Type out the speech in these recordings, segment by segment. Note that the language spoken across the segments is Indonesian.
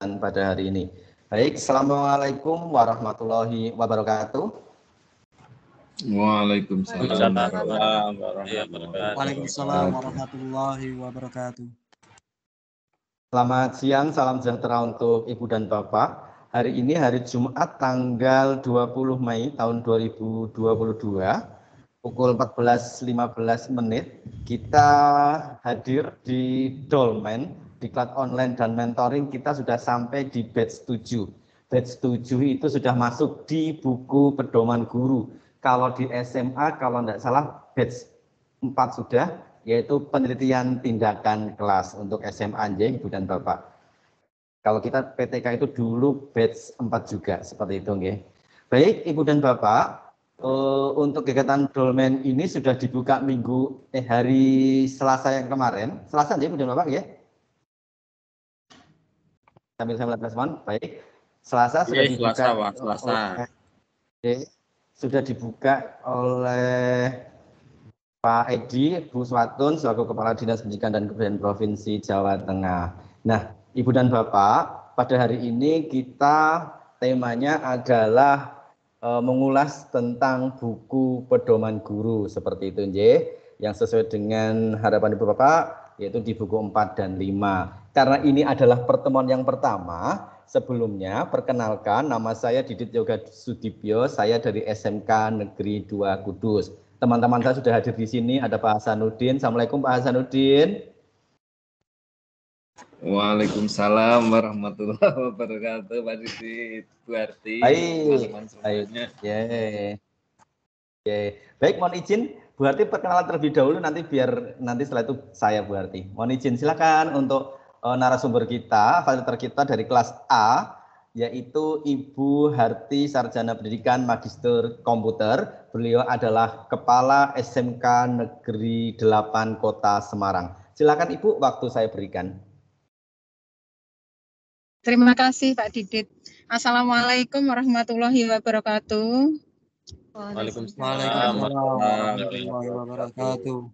pada hari ini. Baik, Assalamualaikum warahmatullahi wabarakatuh. Waalaikumsalam warahmatullahi wabarakatuh. Waalaikumsalam warahmatullahi wabarakatuh. Selamat siang, salam sejahtera untuk Ibu dan Bapak. Hari ini hari Jumat tanggal 20 Mei tahun 2022 pukul 14.15 menit kita hadir di Dolmen, diklat online dan mentoring. Kita sudah sampai di batch 7. Batch 7 itu sudah masuk di buku pedoman guru. Kalau di SMA, kalau tidak salah batch 4 sudah, yaitu penelitian tindakan kelas untuk SMA, Ibu dan Bapak. Kalau kita PTK itu dulu batch 4 juga, seperti itu. Nggih. Baik, Ibu dan Bapak, untuk kegiatan Dolmen ini sudah dibuka hari Selasa yang kemarin. Selasa, Ibu dan Bapak, ya? Sambil saya melihat respon, baik. Selasa sudah dibuka. Sudah dibuka oleh Pak Edi Buswatun selaku Kepala Dinas Pendidikan dan Kebudayaan Provinsi Jawa Tengah. Nah, Ibu dan Bapak, pada hari ini kita temanya adalah mengulas tentang buku pedoman guru seperti itu, yang sesuai dengan harapan Ibu Bapak, yaitu di buku 4 dan 5. Karena ini adalah pertemuan yang pertama, sebelumnya perkenalkan nama saya Didit Yoga Sudibyo, saya dari SMK Negeri 2 Kudus. Teman-teman saya sudah hadir di sini, ada Pak Hasanuddin. Assalamualaikum Pak Hasanuddin. Waalaikumsalam warahmatullahi wabarakatuh, Pak Didit, Bu Harti, teman-teman semuanya. Baik, mohon izin Bu Harti perkenalan terlebih dahulu, nanti setelah itu saya Bu Harti. Mohon izin, silakan untuk narasumber kita, fasilitator kita dari kelas A, yaitu Ibu Harti Sarjana Pendidikan Magister Komputer. Beliau adalah Kepala SMK Negeri 8 Kota Semarang. Silakan Ibu, waktu saya berikan. Terima kasih Pak Didit. Assalamualaikum warahmatullahi wabarakatuh. Waalaikumsalam warahmatullahi wabarakatuh.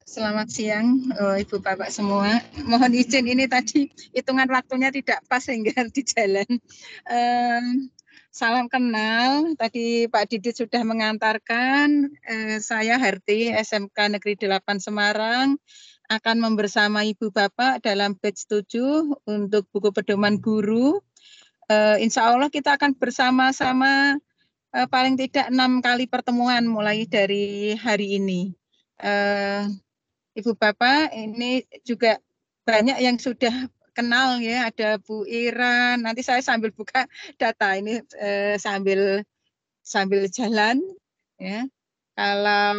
Selamat siang Ibu Bapak semua. Mohon izin ini tadi hitungan waktunya tidak pas sehingga di jalan. Salam kenal. Tadi Pak Didit sudah mengantarkan. Saya Harti SMK Negeri 8 Semarang akan membersama Ibu Bapak dalam batch 7 untuk buku pedoman guru. Insya Allah kita akan bersama-sama paling tidak 6 kali pertemuan mulai dari hari ini. Ibu Bapak, ini juga banyak yang sudah kenal ya, ada Bu Iran. Nanti saya sambil buka data ini sambil jalan ya. Kalau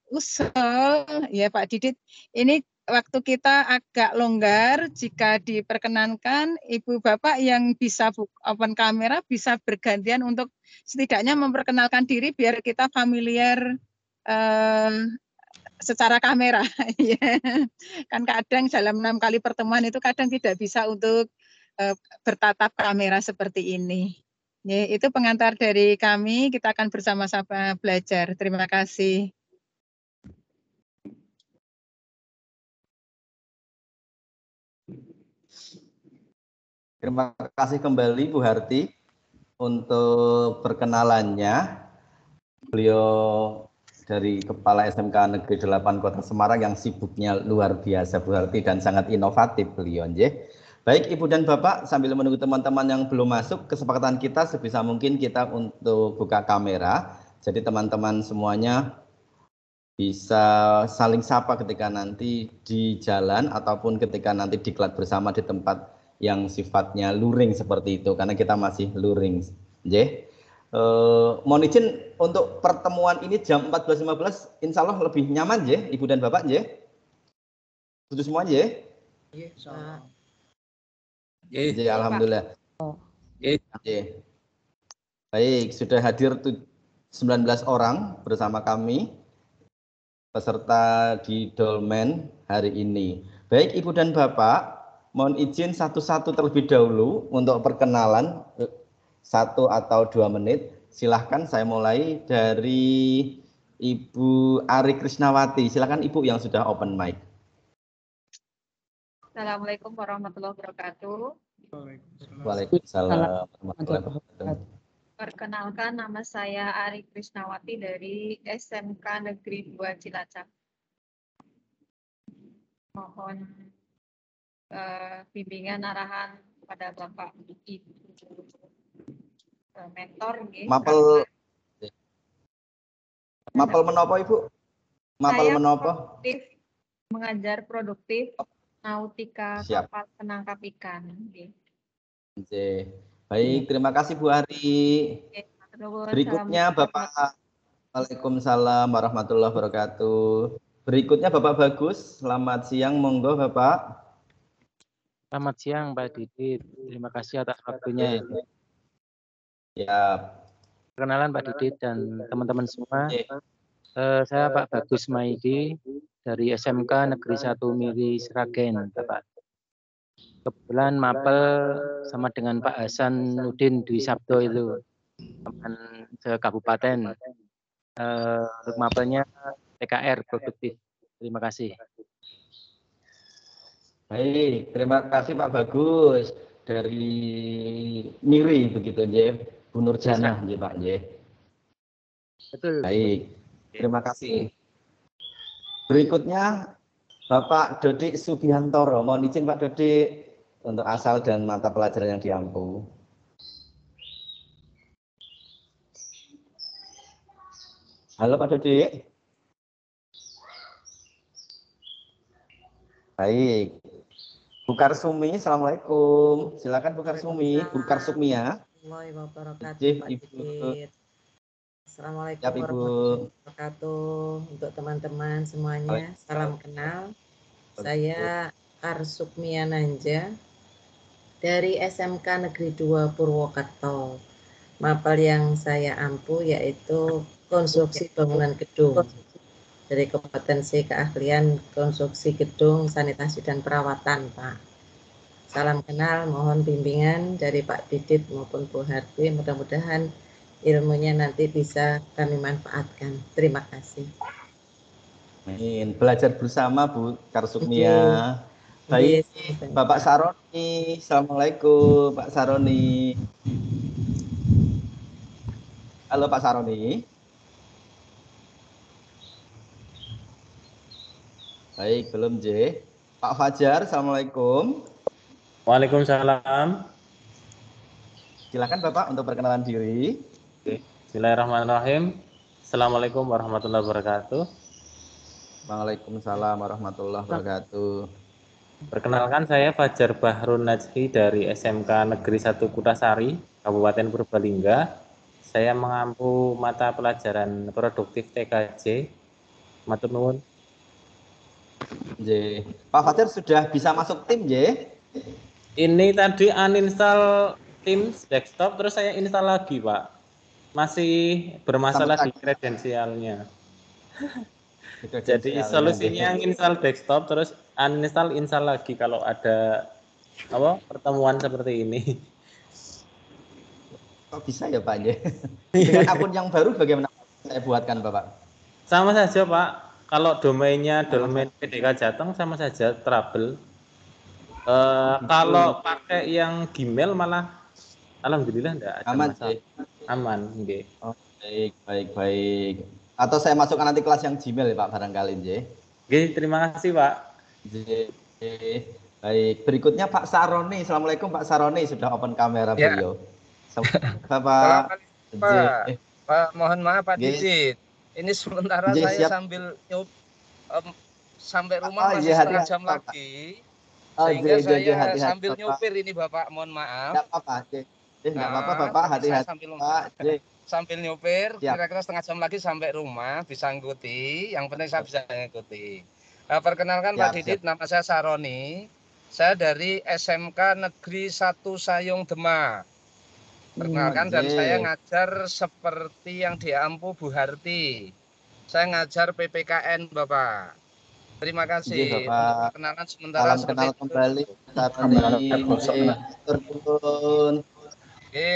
usul ya Pak Didit, ini waktu kita agak longgar, jika diperkenankan Ibu Bapak yang bisa open kamera bisa bergantian untuk setidaknya memperkenalkan diri biar kita familiar secara kamera. Kan kadang dalam 6 kali pertemuan itu kadang tidak bisa untuk bertatap kamera seperti ini. Ya, itu pengantar dari kami, kita akan bersama-sama belajar. Terima kasih. Terima kasih kembali Bu Harti untuk perkenalannya. Beliau dari Kepala SMK Negeri 8 Kota Semarang yang sibuknya luar biasa Bu Harti dan sangat inovatif beliau. Baik Ibu dan Bapak, sambil menunggu teman-teman yang belum masuk, kesepakatan kita sebisa mungkin kita untuk buka kamera. Jadi teman-teman semuanya bisa saling sapa ketika nanti di jalan ataupun ketika nanti diklat bersama di tempat yang sifatnya luring seperti itu, karena kita masih luring. Mohon izin untuk pertemuan ini jam 14.15, insya Allah lebih nyaman Ibu dan Bapak Setuju semua Alhamdulillah. Baik, sudah hadir 19 orang bersama kami peserta di Dolmen hari ini. Baik Ibu dan Bapak, mohon izin satu-satu terlebih dahulu untuk perkenalan 1 atau 2 menit. Silahkan saya mulai dari Ibu Ari Krisnawati. Silahkan Ibu yang sudah open mic. Assalamualaikum warahmatullahi wabarakatuh. Waalaikumsalam warahmatullahi wabarakatuh. Perkenalkan, nama saya Ari Krisnawati dari SMK Negeri 2 Cilacap. Mohon bimbingan arahan kepada Bapak Ibu mentor. Mapel menopo Ibu? Mapel saya menopo? Mengajar produktif nautika kapal penangkap ikan. Baik, terima kasih Bu Ari. Berikutnya Bapak. Waalaikumsalam warahmatullahi wabarakatuh. Berikutnya Bapak Bagus. Selamat siang, monggo Bapak. Selamat siang Pak Didit. Terima kasih atas waktunya. Ya. Perkenalan Pak Didit dan teman-teman semua. Saya Pak Bagus Maidi dari SMK Negeri 1 Miri Sragen, Bapak. Kebetulan mapel sama dengan Pak Hasan Nudin Dwi Sabdo itu, teman se-kabupaten. Untuk mapelnya PKR produktif. Terima kasih. Baik, terima kasih Pak Bagus dari Miri begitu nggih, Bu Nurjanah nggih Pak nggih. Betul. Baik, terima kasih. Berikutnya Bapak Dodik Subiantoro. Mohon izin Pak Dodik untuk asal dan mata pelajaran yang diampu. Halo Pak Dodik. Baik. Bu Karsumi, Assalamualaikum. Silakan Bu Karsumi, Bu Karsumia. Assalamualaikum warahmatullahi wabarakatuh. Untuk teman-teman semuanya, salam kenal. Saya Karsumia Nanja dari SMK Negeri 2 Purwokerto. Mapel yang saya ampu yaitu konstruksi bangunan gedung. Dari kompetensi keahlian konstruksi gedung, sanitasi dan perawatan, Pak. Salam kenal, mohon bimbingan dari Pak Didit maupun Bu Harti. Mudah-mudahan ilmunya nanti bisa kami manfaatkan. Terima kasih. Amin. Belajar bersama Bu Karsumia. Baik, Bapak Saroni. Assalamualaikum Pak Saroni. Halo Pak Saroni. Baik, belum J. Pak Fajar, Assalamualaikum. Waalaikumsalam. Silakan Bapak untuk perkenalan diri. Bismillahirrahmanirrahim. Assalamualaikum warahmatullahi wabarakatuh. Waalaikumsalam warahmatullahi wabarakatuh. Perkenalkan, saya Fajar Bahrun Najhi dari SMK Negeri 1 Kutasari, Kabupaten Purbalingga. Saya mengampu mata pelajaran produktif TKJ. Matur nuwun. J. Pak Fajar sudah bisa masuk tim, J? Ini tadi uninstall Teams desktop, terus saya install lagi, Pak. Masih bermasalah di kredensialnya. Jadi solusinya install desktop, terus uninstall, install lagi kalau ada pertemuan seperti ini. Kok bisa ya Pak, J? Dengan akun yang baru bagaimana saya buatkan, Bapak? Sama saja, Pak. Kalau domainnya domain PDK Jateng sama saja trouble. Kalau pakai yang Gmail malah alhamdulillah enggak ada masalah. Aman, nggih. Oh, baik. Atau saya masukkan nanti kelas yang Gmail ya Pak barangkali, J. Nggih, terima kasih, Pak. J. Baik, berikutnya Pak Saroni. Assalamualaikum Pak Saroni, sudah open kamera beliau. Bapak Pak, mohon maaf Pak Didit. Ini sementara saya sambil sampai rumah masih setengah jam lagi. Sehingga saya sambil nyupir ini Bapak, mohon maaf. Tidak apa-apa, tidak apa-apa Bapak, hati-hati Pak. Sambil nyupir, kira-kira setengah jam lagi sampai rumah, bisa ngikuti. Yang penting saya bisa ngikuti. Perkenalkan Pak Didit, nama saya Saroni. Saya dari SMK Negeri 1 Sayung Demak. Perkenalkan, dan saya ngajar seperti yang diampu Bu Harti. Saya ngajar PPKN, Bapak. Terima kasih. Untuk perkenalan sementara seperti itu. Kembali.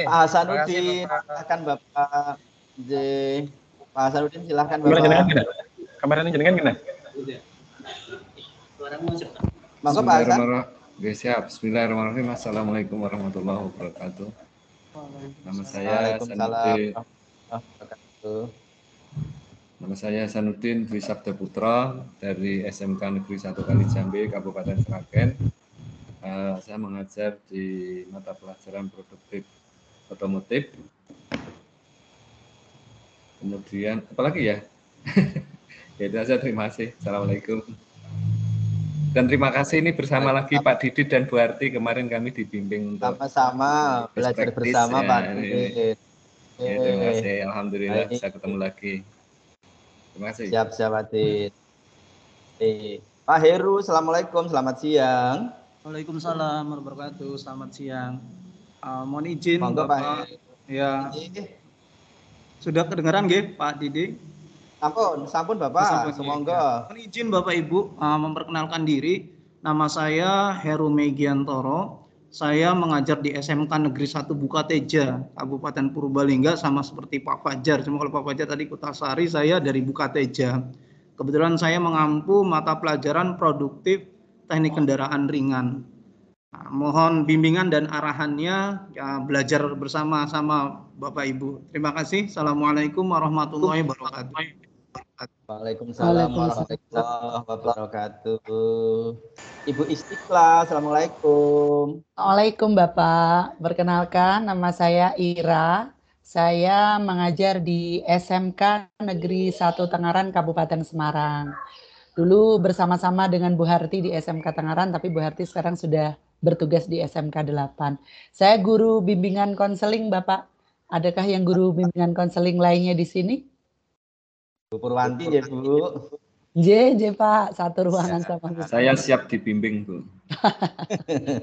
Pak Hasanuddin, silakan Bapak. Pak Hasanuddin, silakan Bapak. Kameranya jenengan kena. Monggo Pak Hasan. Oke, siap. Bismillahirrahmanirrahim. Assalamualaikum warahmatullahi wabarakatuh. Nama saya Sanuddin. Nama saya Sanuddin Dwi Sabda Putra dari SMK Negeri 1 Kalijambe, Kabupaten Sragen. Saya mengajar di mata pelajaran produktif otomotif. Kemudian, apalagi ya? Ya itu saja, terima kasih. Assalamualaikum. Dan terima kasih ini bersama lagi Pak Didit dan Bu Arti. Kemarin kami dibimbing untuk sama-sama belajar bersama ya, Pak Didit. Ya, terima kasih. Alhamdulillah bisa ketemu lagi. Terima kasih. Siap, Pak Didit. Pak Heru, Assalamualaikum, selamat siang. Waalaikumsalam warahmatullahi wabarakatuh. Selamat siang. Mohon izin Monggo, Bapak. Ya. Sudah kedengaran nggih Pak Didi? Sampun Bapak. Semoga. Mohon izin Bapak Ibu memperkenalkan diri. Nama saya Heru Megiantoro. Saya mengajar di SMK Negeri 1 Bukateja, Kabupaten Purbalingga, sama seperti Pak Fajar. Cuma kalau Pak Fajar tadi Kutasari, saya dari Bukateja. Kebetulan saya mengampu mata pelajaran produktif teknik kendaraan ringan. Nah, mohon bimbingan dan arahannya, ya, belajar bersama-sama Bapak Ibu. Terima kasih. Assalamualaikum warahmatullahi wabarakatuh. Waalaikumsalam warahmatullahi wabarakatuh. Ibu Istiqlal, Assalamualaikum. Waalaikumsalam Bapak. Perkenalkan, nama saya Ira. Saya mengajar di SMK Negeri 1 Tangaran, Kabupaten Semarang. Dulu bersama-sama dengan Bu Harti di SMK Tangaran, tapi Bu Harti sekarang sudah bertugas di SMK 8. Saya guru bimbingan konseling, Bapak. Adakah yang guru bimbingan konseling lainnya di sini? Bu Purwanti ya, Bu. J, Pak. Satu ruangan sama Bu. Saya siap dibimbing, Bu.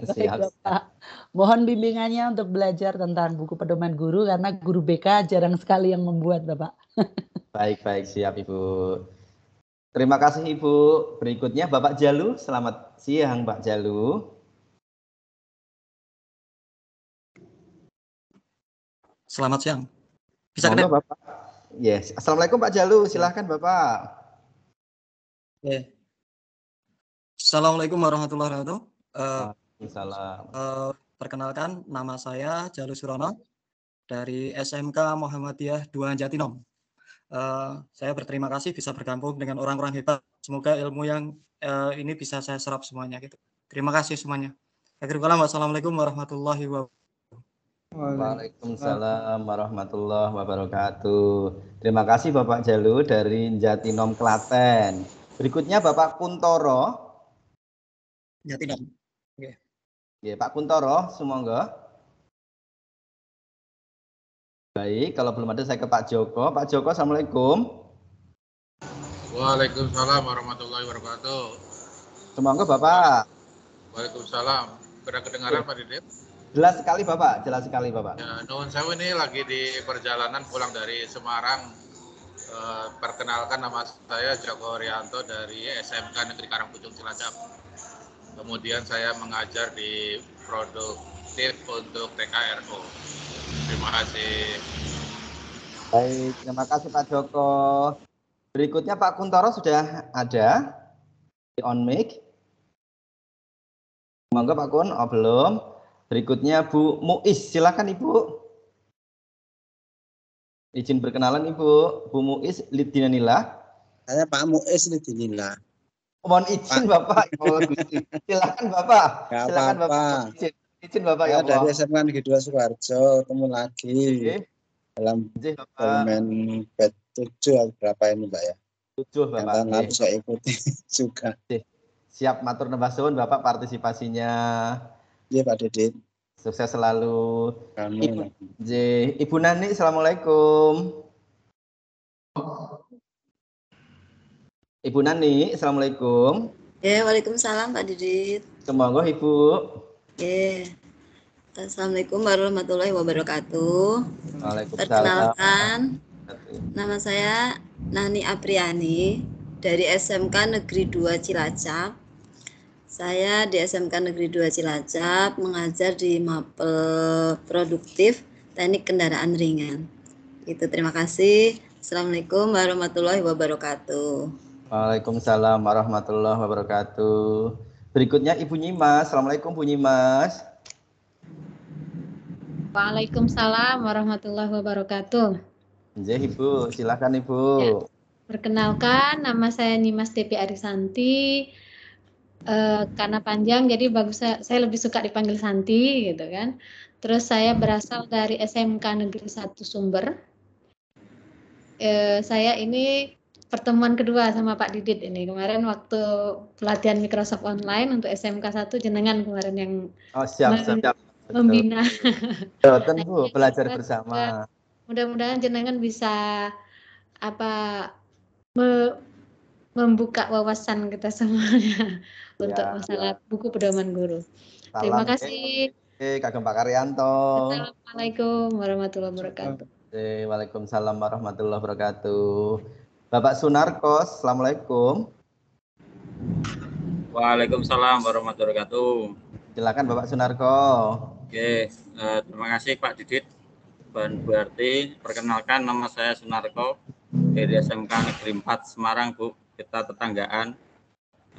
Baik, Bapak. Mohon bimbingannya untuk belajar tentang buku pedoman guru, karena guru BK jarang sekali yang membuat, Bapak. Baik, siap Ibu. Terima kasih Ibu. Berikutnya Bapak Jalu. Selamat siang Pak Jalu. Selamat siang. Bisa kedengaran Bapak? Yes. Assalamualaikum Pak Jalu. Silahkan Bapak. Assalamualaikum warahmatullahi wabarakatuh. Perkenalkan, nama saya Jalu Surono dari SMK Muhammadiyah 2 Jatinom. Saya berterima kasih bisa bergabung dengan orang-orang hebat. Semoga ilmu yang ini bisa saya serap semuanya gitu. Terima kasih semuanya. Wassalamualaikum warahmatullahi wabarakatuh. Waalaikumsalam warahmatullahi wabarakatuh. Terima kasih Bapak Jalu dari Jatinom Klaten. Berikutnya Bapak Kuntoro. Jatinom. Ya, Pak Kuntoro, semoga. Baik, kalau belum ada saya ke Pak Joko. Pak Joko, Assalamualaikum. Waalaikumsalam warahmatullahi wabarakatuh. Semoga Bapak. Waalaikumsalam. Sudah kedengaran Pak Didit? Jelas sekali Bapak, jelas sekali Bapak. Ya, nuwun sewu, ini lagi di perjalanan pulang dari Semarang. Perkenalkan, nama saya Joko Rianto dari SMK Negeri Karangpucung Cilacap. Kemudian saya mengajar di produktif untuk TKRO. Terima kasih. Baik, terima kasih Pak Joko. Berikutnya Pak Kuntoro sudah ada di on mic. Monggo Pak Kun, belum. Berikutnya Bu Muiz, silakan Ibu. Izin berkenalan Ibu. Bu Muiz Lidinanila. Saya Pak Muiz Lidinila. Mohon izin Bapak. Silakan Bapak. Silakan Bapak. Izin Bapak ya. Dari SMK Negeri 2 Sukoharjo, ketemu lagi dalam elemen bed 7 berapa ini Mbak ya? 7 Bapak. Yang harus saya ikuti juga. Siap, matur nembah suwun Bapak partisipasinya. Iya Pak Didit. Sukses selalu. Ibu Nani, Assalamualaikum. Ibu Nani, Assalamualaikum. Ya, Waalaikumsalam Pak Didit. Semoga Ibu. Ya. Assalamualaikum warahmatullahi wabarakatuh. Waalaikumsalam. Perkenalkan, nama saya Nani Apriani dari SMK Negeri 2 Cilacap. Saya di SMK Negeri 2 Cilacap mengajar di Mapel Produktif Teknik Kendaraan Ringan. Itu, terima kasih. Assalamualaikum warahmatullahi wabarakatuh. Waalaikumsalam warahmatullahi wabarakatuh. Berikutnya Ibu Nyimas. Assalamualaikum Bu Nyimas. Waalaikumsalam warahmatullahi wabarakatuh. Ibu, silakan Ibu. Ya, perkenalkan, nama saya Nyimas Devi Arisanti. Karena panjang, jadi bagus saya lebih suka dipanggil Santi, gitu kan. Terus saya berasal dari SMK Negeri 1 Sumber. Saya ini pertemuan kedua sama Pak Didit ini. Kemarin waktu pelatihan Microsoft Online untuk SMK 1 jenengan kemarin yang siap. membina. Tentu belajar bersama. Mudah-mudahan jenengan bisa membuka wawasan kita semuanya untuk masalah buku pedoman guru. Terima kasih. Kagem Pak Karyanto. Assalamualaikum warahmatullahi wabarakatuh. Waalaikumsalam warahmatullahi wabarakatuh. Bapak Sunarko, assalamualaikum. Waalaikumsalam warahmatullahi wabarakatuh. Silakan Bapak Sunarko. Oke, terima kasih Pak Didit dan Bu Arti. Perkenalkan, nama saya Sunarko dari SMK Negeri 4 Semarang, Bu. Kita tetanggaan,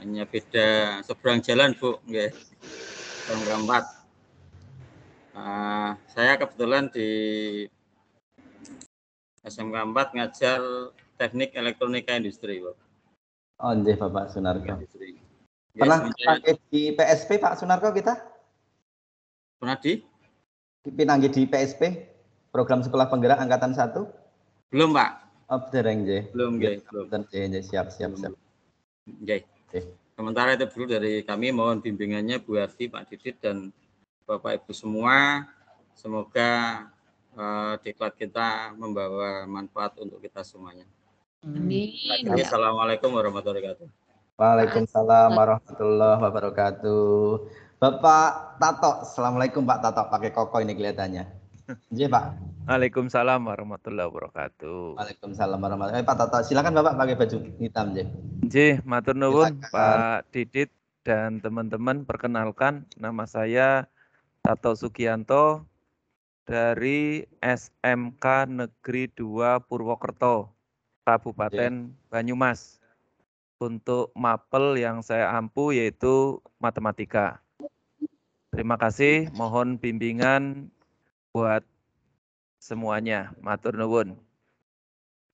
hanya beda seberang jalan, Bu. Oke. SMK 4. Saya kebetulan di SMK 4 ngajar teknik elektronika industri, Bu. Oh, nggih Bapak Sunarko. Pernah pakai di PSP Pak Sunarko kita? Pernah di? Pinanggi di PSP, Program Sekolah Penggerak Angkatan 1? Belum, Pak. Oh, dereng nggih. Belum, nggih. Siap. Nggih. Sementara itu dulu dari kami, mohon bimbingannya Bu Arti, Pak Didit, dan Bapak Ibu semua. Semoga diklat kita membawa manfaat untuk kita semuanya. Amin. Assalamualaikum warahmatullahi wabarakatuh. Waalaikumsalam warahmatullahi wabarakatuh. Bapak Tato, assalamualaikum Pak Tato. Pakai koko ini kelihatannya. Iya Pak. Waalaikumsalam warahmatullahi wabarakatuh. Waalaikumsalam warahmatullahi wabarakatuh. Pak Tato, silakan Bapak pakai baju hitam J. Matur nuwun Pak Didit dan teman-teman. Perkenalkan, nama saya Tato Sugianto dari SMK Negeri 2 Purwokerto, Kabupaten Banyumas. Untuk mapel yang saya ampu yaitu matematika. Terima kasih, mohon bimbingan buat semuanya. Matur nuwun.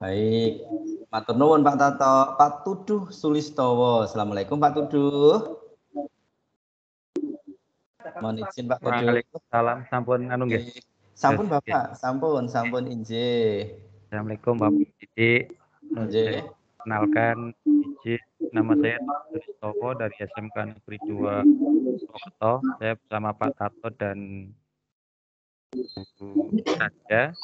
Baik, matur nuwun Pak Tato. Pak Tuduh Sulistowo. Assalamualaikum Pak Tuduh. Mohon izin Pak Tuduh. Waalaikumsalam, sampun anu nggih. Sampun Bapak, sampun injih. Assalamualaikum Bapak Didi. Kenalkan, izin nama saya Sulistowo dari SMK Negeri 2 Purwokerto. Saya bersama Pak Tato dan Bu Nadia.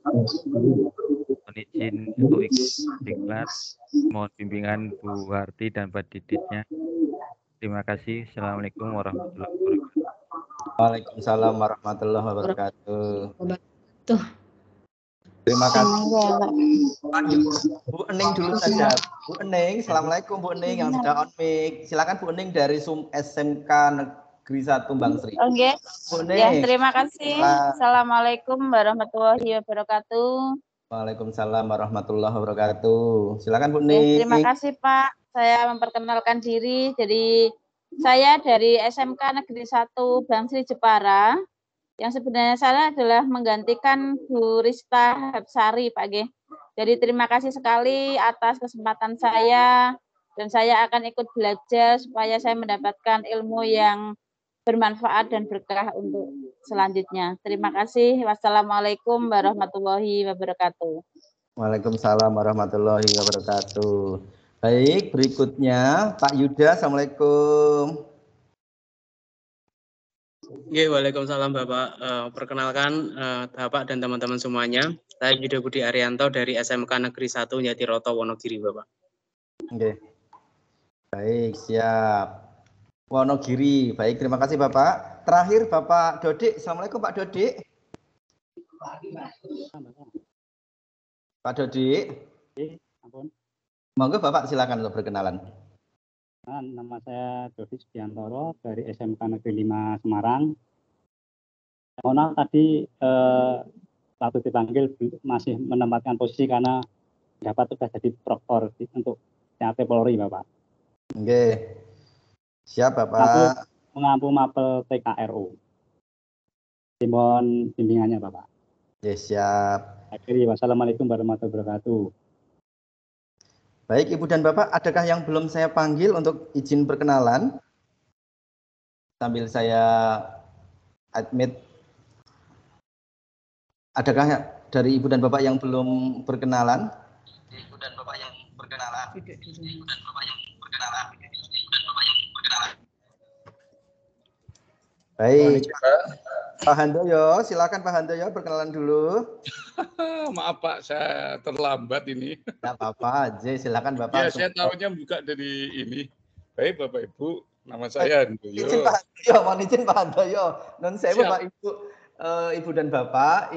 Mohon izin untuk ikut di kelas. Mohon bimbingan Bu Harti dan Pak Diditnya. Terima kasih. Assalamualaikum warahmatullahi wabarakatuh. Waalaikumsalam warahmatullahi wabarakatuh. Terima kasih. Bu Ening dulu saja. Bu Ening, assalamualaikum Bu Ening yang sudah on mic. Silakan Bu Ening dari SMK Negeri 1 Bangsri. Oke. Bu Ening. Ya, terima kasih. Assalamualaikum warahmatullahi wabarakatuh. Waalaikumsalam warahmatullahi wabarakatuh. Silakan Bu Ening. Terima kasih Pak. Saya memperkenalkan diri. Jadi saya dari SMK Negeri 1 Bangsri Jepara. Yang sebenarnya saya adalah menggantikan Bu Rista Hapsari, Pak G. Jadi terima kasih sekali atas kesempatan saya, dan saya akan ikut belajar supaya saya mendapatkan ilmu yang bermanfaat dan berkah untuk selanjutnya. Terima kasih. Wassalamualaikum warahmatullahi wabarakatuh. Waalaikumsalam warahmatullahi wabarakatuh. Baik, berikutnya Pak Yuda. Assalamualaikum. Ya, waalaikumsalam Bapak. Perkenalkan Bapak dan teman-teman semuanya. Saya Yuda Budi Arianto dari SMK Negeri 1 Jatiroto Wonogiri, Bapak. Oke. Baik, siap. Wonogiri. Baik, terima kasih Bapak. Terakhir Bapak Dodik. Assalamualaikum Pak Dodik. Pak Dodik. Monggo Bapak silakan untuk berkenalan. Nama saya Dodi Sugiantoro dari SMK Negeri 5 Semarang. Mohon tadi waktu dipanggil masih menempatkan posisi karena dapat sudah jadi proktor untuk CAT Polri, Bapak. Oke. Siap, Bapak. Mengampu mapel TKRO. Mohon bimbingannya, Bapak. Ya, siap. Akhiri, wassalamualaikum warahmatullahi wabarakatuh. Baik, Ibu dan Bapak, adakah yang belum saya panggil untuk izin perkenalan? Sambil saya admit. Adakah dari Ibu dan Bapak yang belum berkenalan? Ibu dan Bapak yang berkenalan. Ibu dan Bapak yang berkenalan. Baik, Pak Handoyo, silakan Pak Handoyo perkenalan dulu. Maaf Pak, saya terlambat ini. Tidak apa-apa, silakan Bapak. Ya, saya tahunya buka dari ini. Baik Bapak Ibu, nama saya Handoyo. Izin Pak Handoyo, mohon izin Pak Handoyo. Non sewu Pak Ibu. Ibu dan Bapak,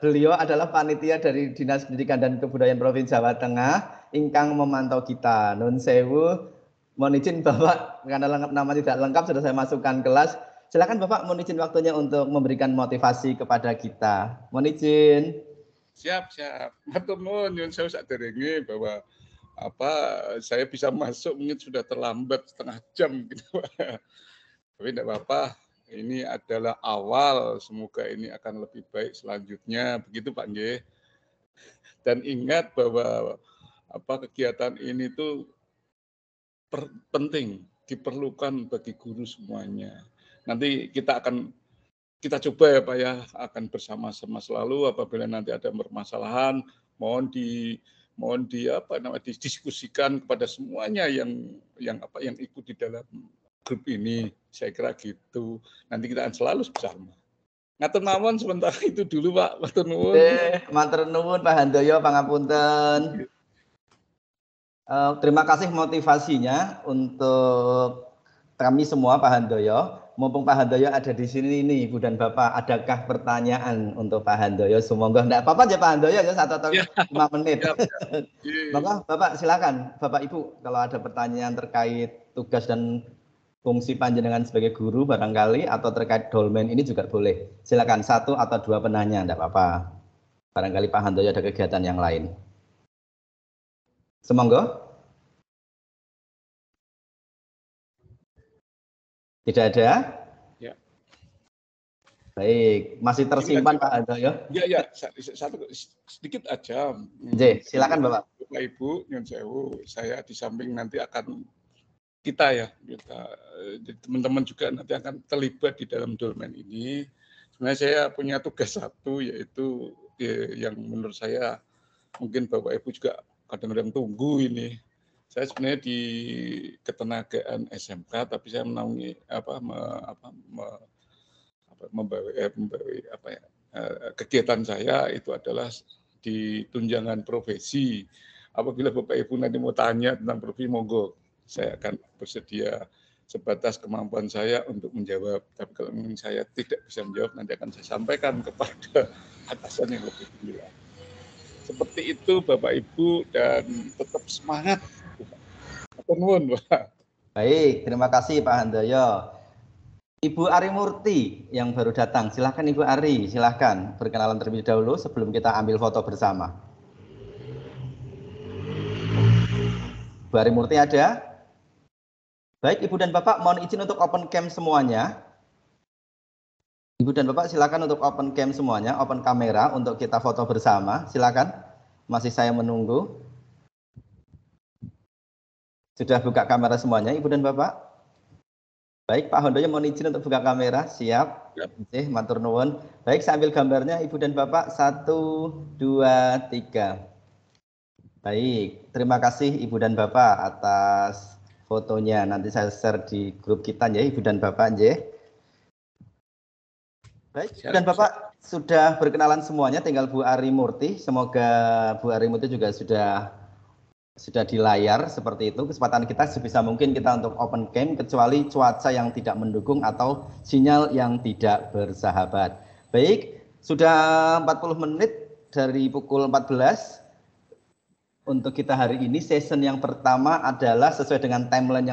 beliau adalah panitia dari Dinas Pendidikan dan Kebudayaan Provinsi Jawa Tengah, ingkang memantau kita. Non sewu, mohon izin Bapak, karena nama tidak lengkap sudah saya masukkan kelas. Silakan Bapak, mohon izin waktunya untuk memberikan motivasi kepada kita. Mohon izin. Siap. Matur nuwun nyuwun sewu saderenge bahwa saya bisa masuk mungkin sudah terlambat setengah jam gitu. Tapi tidak apa-apa. Ini adalah awal, semoga ini akan lebih baik selanjutnya, begitu Pak Nggih. Dan ingat bahwa kegiatan ini tuh penting, diperlukan bagi guru semuanya. Nanti kita coba ya Pak ya, akan bersama-sama selalu apabila nanti ada permasalahan, mohon didiskusikan kepada semuanya yang ikut di dalam grup ini. Saya kira gitu. Nanti kita akan selalu bersama. Ngatur mawon sementara itu dulu Pak. Matur nuwun. Matur nuwun Pak Handoyo, pangapunten. Terima kasih motivasinya untuk kami semua Pak Handoyo. Mumpung Pak Handoyo ada di sini nih Ibu dan Bapak, adakah pertanyaan untuk Pak Handoyo? Semoga enggak apa-apa aja Pak Handoyo ya 1 atau 5 menit. Maka Bapak silakan Bapak Ibu kalau ada pertanyaan terkait tugas dan fungsi panjenengan sebagai guru barangkali atau terkait dolmen ini juga boleh. Silakan 1 atau 2 penanya, enggak apa-apa. Barangkali Pak Handoyo ada kegiatan yang lain. Semonggo. Tidak ada? Ya. Baik, masih tersimpan Pak Handoyo? Ya, sedikit aja. Silakan Bapak. Bapak Ibu, nyuwun sewu, saya di samping nanti akan teman-teman juga nanti akan terlibat di dalam dolmen ini. Sebenarnya saya punya tugas satu, yaitu yang menurut saya mungkin Bapak Ibu juga kadang-kadang tunggu ini. Saya sebenarnya di ketenagaan SMK, tapi saya menaungi kegiatan saya itu adalah di tunjangan profesi. Apabila Bapak Ibu nanti mau tanya tentang profesi, monggo. Saya akan bersedia sebatas kemampuan saya untuk menjawab. Tapi kalau saya tidak bisa menjawab, nanti akan saya sampaikan kepada atasan yang lebih tinggi. Seperti itu Bapak Ibu, dan tetap semangat. Baik, terima kasih Pak Handoyo. Ibu Ari Murti yang baru datang, silahkan Ibu Ari, silahkan berkenalan terlebih dahulu sebelum kita ambil foto bersama. Bu Ari Murti ada? Baik, Ibu dan Bapak, mohon izin untuk open cam semuanya. Ibu dan Bapak silakan untuk open cam semuanya, open kamera untuk kita foto bersama. Silakan. Masih saya menunggu. Sudah buka kamera semuanya, Ibu dan Bapak? Baik, Pak Handoyo mohon izin untuk buka kamera. Siap. Matur nuwun. Baik, saya ambil gambarnya Ibu dan Bapak. 1, 2, 3. Baik, terima kasih Ibu dan Bapak atas fotonya. Nanti saya share di grup kita ya, Ibu dan Bapak. Baik, Ibu dan Bapak sudah berkenalan semuanya, tinggal Bu Ari Murti. Semoga Bu Ari Murti juga sudah di layar seperti itu. Kesempatan kita sebisa mungkin kita untuk open cam, kecuali cuaca yang tidak mendukung atau sinyal yang tidak bersahabat. Baik, sudah 40 menit dari pukul 14. untuk kita hari ini session yang pertama adalah sesuai dengan timeline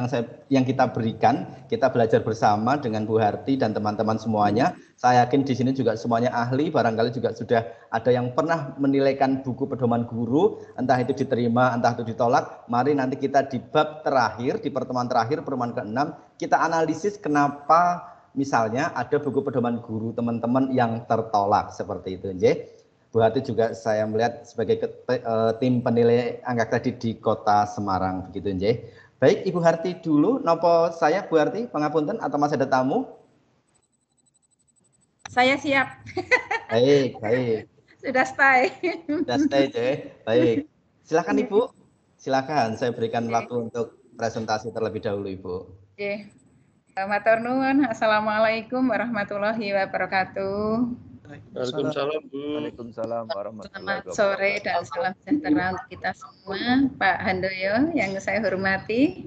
yang kita berikan. Kita belajar bersama dengan Bu Harti dan teman-teman semuanya. Saya yakin di sini juga semuanya ahli, barangkali juga sudah ada yang pernah menilaikan buku pedoman guru, entah itu diterima, entah itu ditolak. Mari nanti kita di bab terakhir, di pertemuan terakhir, pertemuan ke-6, kita analisis kenapa misalnya ada buku pedoman guru teman-teman yang tertolak seperti itu, nggih. Bu Harti juga saya melihat sebagai tim penilai angka kredit di Kota Semarang, begitu nggih. Baik, Ibu Harti dulu, nopo saya Bu Harti, pangapunten atau masih ada tamu? Saya siap. Baik, baik. Sudah stay. Sudah stay, nggih. Baik. Silakan Ibu. Silakan, saya berikan waktu untuk presentasi terlebih dahulu, Ibu. Oke. Matur nuwun. Assalamualaikum warahmatullahi wabarakatuh. Waalaikumsalam, Bu. Waalaikumsalam warahmatullahi wabarakatuh. Selamat sore dan salam sejahtera untuk kita semua. Pak Handoyo yang saya hormati,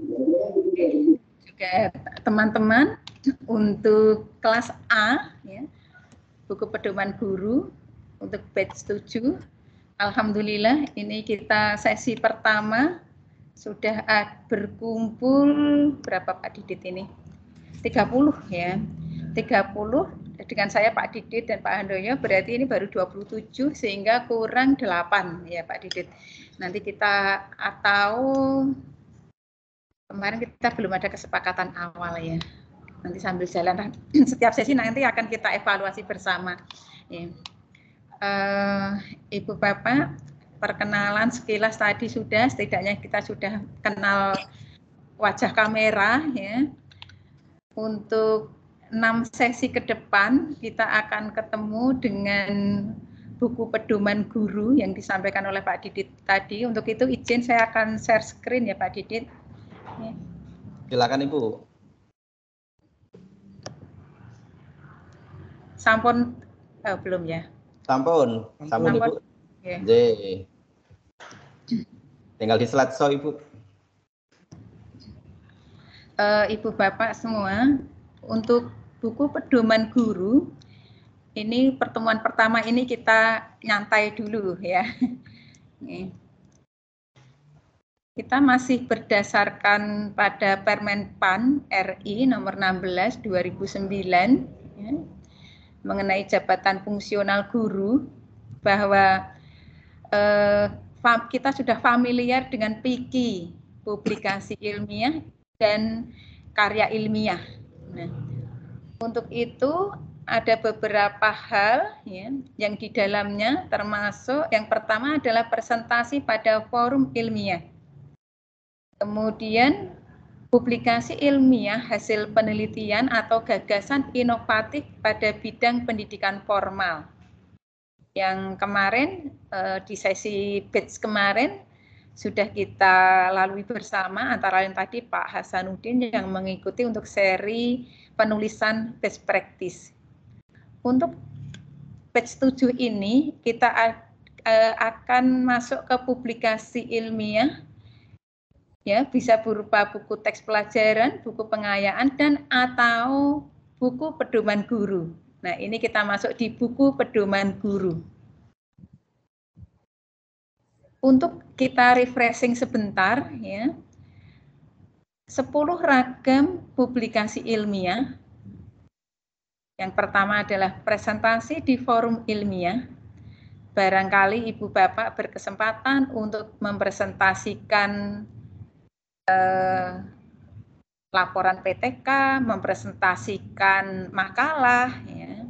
juga teman-teman untuk kelas A, ya, buku pedoman guru untuk batch 7. Alhamdulillah ini kita sesi pertama sudah berkumpul berapa Pak Didit ini? 30 ya. 30 dengan saya Pak Didit dan Pak Handoyo, berarti ini baru 27 sehingga kurang 8 ya Pak Didit. Nanti kita atau kemarin kita belum ada kesepakatan awal ya. Nanti sambil jalan setiap sesi nanti akan kita evaluasi bersama. Ya. Ibu Bapak, perkenalan sekilas tadi sudah, setidaknya kita sudah kenal wajah kamera ya. Untuk 6 sesi ke depan kita akan ketemu dengan buku pedoman guru yang disampaikan oleh Pak Didit tadi. Untuk itu izin saya akan share screen ya Pak Didit. Ya. Silakan Ibu. Sampun belum ya? Sampun Ibu. Ya. Tinggal di slide show Ibu. Ibu Bapak semua, untuk buku pedoman guru, ini pertemuan pertama ini kita nyantai dulu ya. Kita masih berdasarkan pada Permen PAN RI nomor 16 2009 ya, mengenai jabatan fungsional guru, bahwa kita sudah familiar dengan PIKI, publikasi ilmiah dan karya ilmiah. Nah, untuk itu ada beberapa hal ya, yang di dalamnya termasuk yang pertama adalah presentasi pada forum ilmiah. Kemudian publikasi ilmiah hasil penelitian atau gagasan inovatif pada bidang pendidikan formal. Yang kemarin di sesi batch kemarin sudah kita lalui bersama, antara lain tadi Pak Hasanuddin yang mengikuti untuk seri penulisan best practice. Untuk batch 7 ini kita akan masuk ke publikasi ilmiah, ya, bisa berupa buku teks pelajaran, buku pengayaan, dan atau buku pedoman guru. Nah, ini kita masuk di buku pedoman guru. Untuk kita refreshing sebentar, ya, 10 ragam publikasi ilmiah. Yang pertama adalah presentasi di forum ilmiah. Barangkali Ibu Bapak berkesempatan untuk mempresentasikan laporan PTK, mempresentasikan makalah. Ya.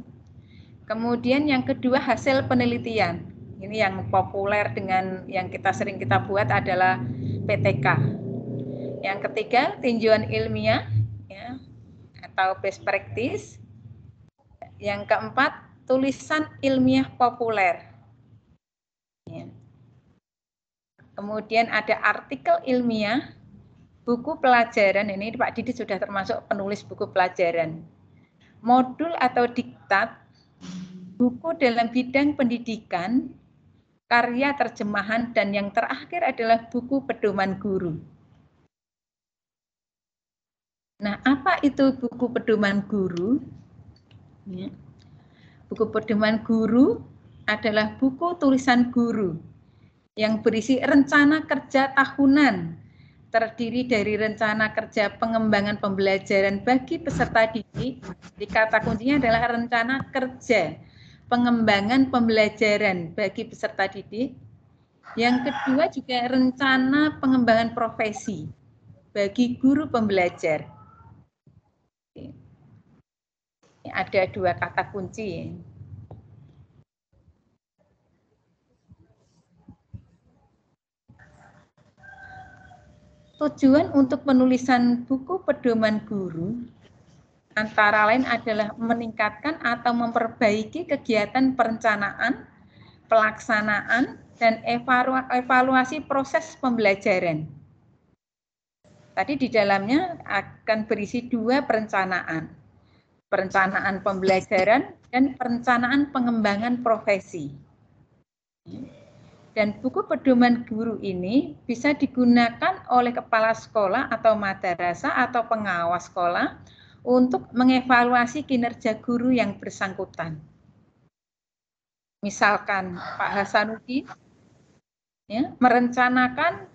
Kemudian yang kedua hasil penelitian. Ini yang populer dengan yang kita sering kita buat adalah PTK. Yang ketiga tinjauan ilmiah ya, atau best practice. Yang keempat tulisan ilmiah populer. Ya. Kemudian ada artikel ilmiah, buku pelajaran, ini Pak Didi sudah termasuk penulis buku pelajaran. Modul atau diktat, buku dalam bidang pendidikan, karya terjemahan, dan yang terakhir adalah buku pedoman guru. Nah, apa itu buku pedoman guru? Ya. Buku pedoman guru adalah buku tulisan guru yang berisi rencana kerja tahunan, terdiri dari rencana kerja pengembangan pembelajaran bagi peserta didik. Jadi kata kuncinya adalah rencana kerja pengembangan pembelajaran bagi peserta didik. Yang kedua juga rencana pengembangan profesi bagi guru pembelajar. Ini ada 2 kata kunci. Tujuan untuk penulisan buku pedoman guru antara lain adalah meningkatkan atau memperbaiki kegiatan perencanaan, pelaksanaan, dan evaluasi proses pembelajaran. Tadi di dalamnya akan berisi 2 perencanaan. Perencanaan pembelajaran dan perencanaan pengembangan profesi. Dan buku pedoman guru ini bisa digunakan oleh kepala sekolah atau madrasah atau pengawas sekolah untuk mengevaluasi kinerja guru yang bersangkutan. Misalkan Pak Hasanuddin ya, merencanakan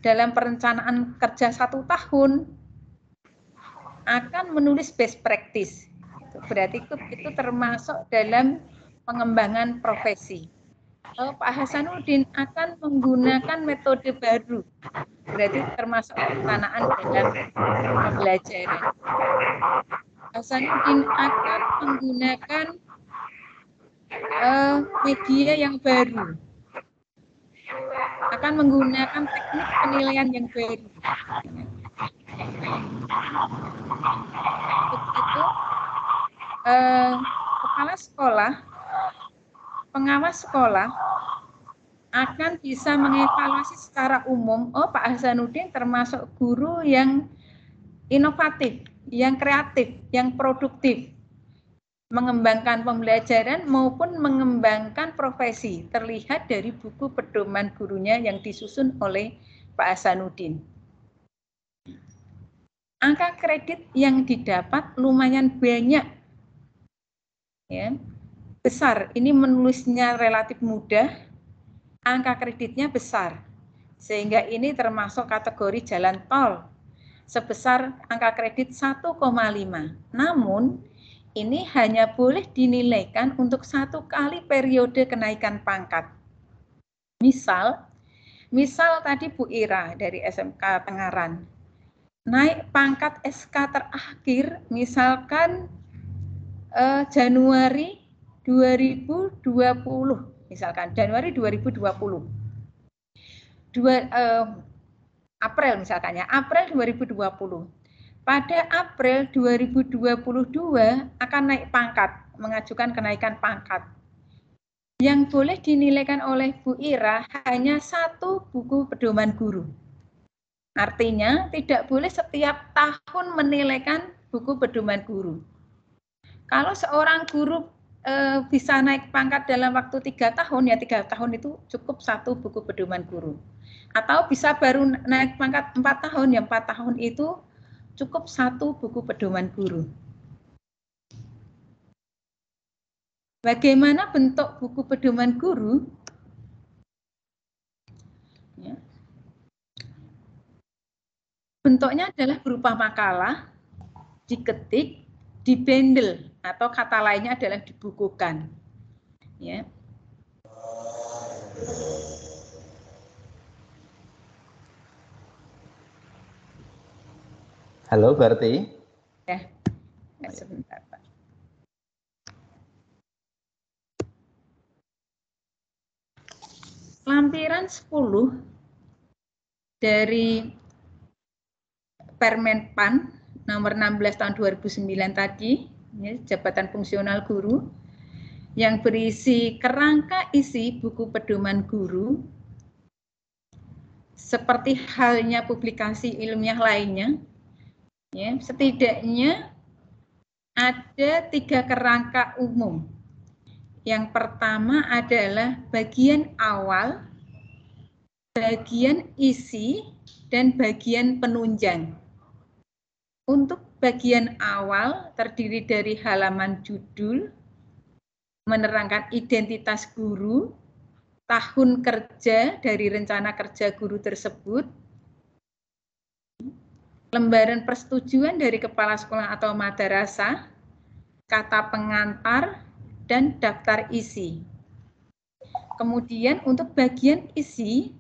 dalam perencanaan kerja 1 tahun akan menulis best practice. Berarti itu termasuk dalam pengembangan profesi. Pak Hasanuddin akan menggunakan metode baru, berarti termasuk perencanaan dalam pembelajaran. Hasanuddin akan menggunakan media yang baru, akan menggunakan teknik penilaian yang baru. Itu kepala sekolah, pengawas sekolah akan bisa mengevaluasi secara umum, oh Pak Hasanuddin termasuk guru yang inovatif, yang kreatif, yang produktif, mengembangkan pembelajaran maupun mengembangkan profesi, terlihat dari buku pedoman gurunya yang disusun oleh Pak Hasanuddin. Angka kredit yang didapat lumayan banyak, ya, besar. Ini menulisnya relatif mudah, angka kreditnya besar, sehingga ini termasuk kategori jalan tol sebesar angka kredit 1,5. Namun ini hanya boleh dinilaikan untuk 1 kali periode kenaikan pangkat. Misal tadi Bu Ira dari SMK Tengaran naik pangkat SK terakhir misalkan Januari 2020, misalkan Januari 2020. April misalkan ya, April 2020. Pada April 2022 akan naik pangkat, mengajukan kenaikan pangkat. Yang boleh dinilaikan oleh Bu Ira hanya 1 buku pedoman guru. Artinya tidak boleh setiap tahun menilaikan buku pedoman guru. Kalau seorang guru bisa naik pangkat dalam waktu 3 tahun, ya 3 tahun itu cukup 1 buku pedoman guru. Atau bisa baru naik pangkat 4 tahun, ya 4 tahun itu cukup 1 buku pedoman guru. Bagaimana bentuk buku pedoman guru? Ya. Bentuknya adalah berupa makalah, diketik, dibendel, atau kata lainnya adalah dibukukan. Ya. Halo, Berti. Ya, sebentar, Pak. Lampiran 10 dari Permenpan nomor 16 tahun 2009 tadi, ya, jabatan fungsional guru, yang berisi kerangka isi buku pedoman guru, seperti halnya publikasi ilmiah lainnya, ya, setidaknya ada 3 kerangka umum. Yang pertama adalah bagian awal, bagian isi, dan bagian penunjang. Untuk bagian awal terdiri dari halaman judul, menerangkan identitas guru, tahun kerja dari rencana kerja guru tersebut, lembaran persetujuan dari kepala sekolah atau madrasah, kata pengantar, dan daftar isi. Kemudian untuk bagian isi,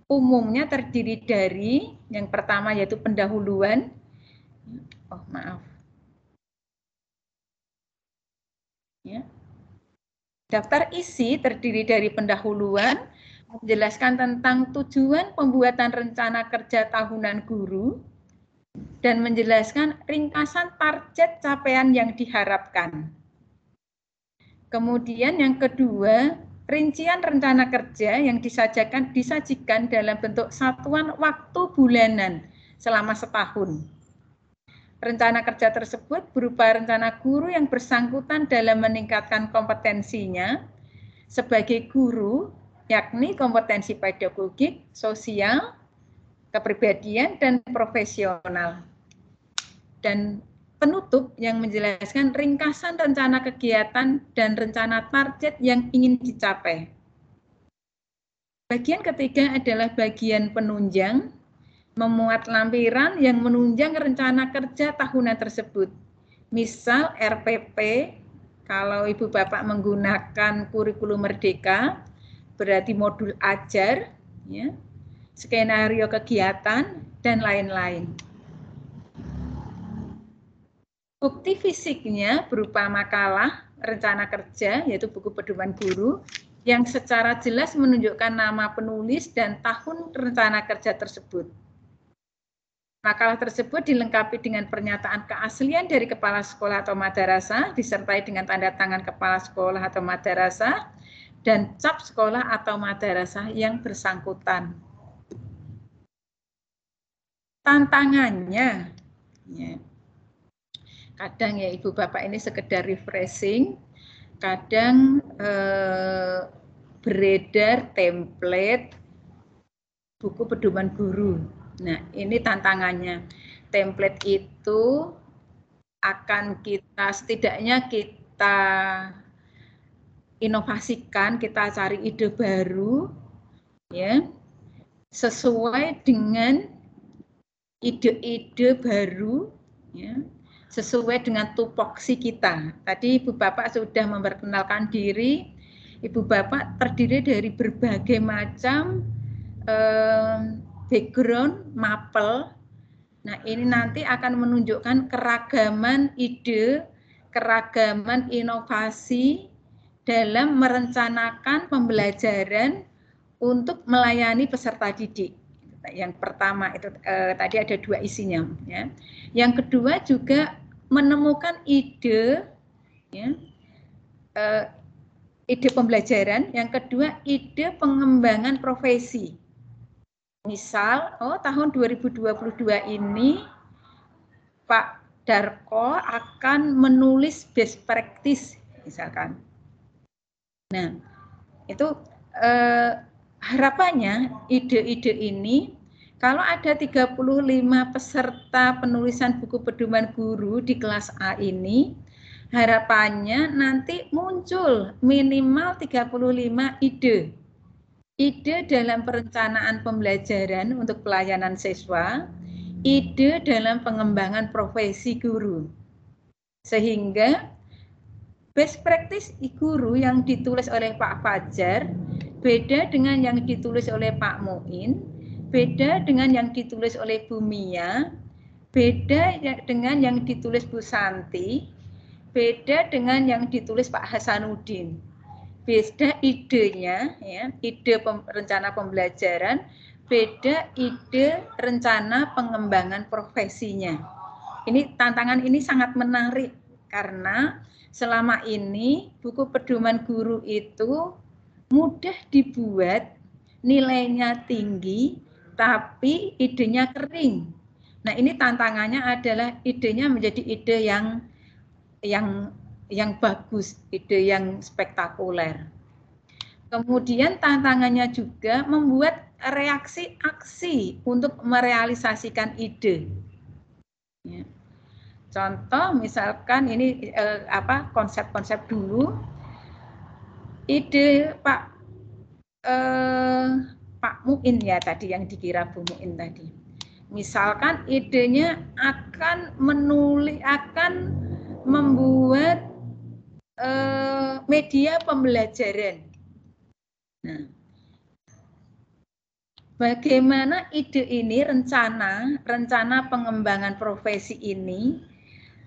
umumnya terdiri dari yang pertama yaitu pendahuluan. Oh, maaf. Ya. Daftar isi terdiri dari pendahuluan, menjelaskan tentang tujuan pembuatan rencana kerja tahunan guru, dan menjelaskan ringkasan target capaian yang diharapkan. Kemudian yang kedua, rincian rencana kerja yang disajikan dalam bentuk satuan waktu bulanan selama setahun. Rencana kerja tersebut berupa rencana guru yang bersangkutan dalam meningkatkan kompetensinya sebagai guru, yakni kompetensi pedagogik, sosial, kepribadian, dan profesional. Dan penutup yang menjelaskan ringkasan rencana kegiatan dan rencana target yang ingin dicapai. Bagian ketiga adalah bagian penunjang, memuat lampiran yang menunjang rencana kerja tahunan tersebut. Misal RPP, kalau Ibu Bapak menggunakan kurikulum Merdeka, berarti modul ajar, ya, skenario kegiatan, dan lain-lain. Bukti fisiknya berupa makalah, rencana kerja, yaitu buku pedoman guru, yang secara jelas menunjukkan nama penulis dan tahun rencana kerja tersebut. Makalah tersebut dilengkapi dengan pernyataan keaslian dari kepala sekolah atau madrasah, disertai dengan tanda tangan kepala sekolah atau madrasah, dan cap sekolah atau madrasah yang bersangkutan. Tantangannya, ya, kadang ya Ibu Bapak ini sekedar refreshing, kadang beredar template buku pedoman guru. Nah, ini tantangannya. Template itu akan setidaknya kita inovasikan, kita cari ide baru, ya, sesuai dengan ide-ide baru, ya, sesuai dengan tupoksi kita. Tadi Ibu Bapak sudah memperkenalkan diri. Ibu Bapak terdiri dari berbagai macam background, mapel. Nah, ini nanti akan menunjukkan keragaman ide, keragaman inovasi dalam merencanakan pembelajaran untuk melayani peserta didik. Yang pertama itu tadi ada dua isinya, ya. Yang kedua juga menemukan ide, ya, ide pembelajaran. Yang kedua ide pengembangan profesi. Misal, tahun 2022 ini Pak Darko akan menulis best practice, misalkan. Nah, itu harapannya ide-ide ini, kalau ada 35 peserta penulisan buku pedoman guru di kelas A ini, harapannya nanti muncul minimal 35 ide. Ide dalam perencanaan pembelajaran untuk pelayanan siswa, ide dalam pengembangan profesi guru. Sehingga best practice guru yang ditulis oleh Pak Fajar beda dengan yang ditulis oleh Pak Muin, beda dengan yang ditulis oleh Bu Mia, beda dengan yang ditulis Bu Santi, beda dengan yang ditulis Pak Hasanuddin. Beda idenya, ya, ide rencana pembelajaran, beda ide rencana pengembangan profesinya. Ini tantangan ini sangat menarik karena selama ini buku pedoman guru itu mudah dibuat, nilainya tinggi, tapi idenya kering. Nah, ini tantangannya adalah idenya menjadi ide yang bagus, ide yang spektakuler. Kemudian tantangannya juga membuat reaksi aksi untuk merealisasikan ide. Ya. Contoh misalkan ini konsep-konsep dulu, ide Pak Pak Muin ya tadi yang dikira Bu Muin tadi. Misalkan idenya akan membuat media pembelajaran. Nah, bagaimana ide ini rencana pengembangan profesi ini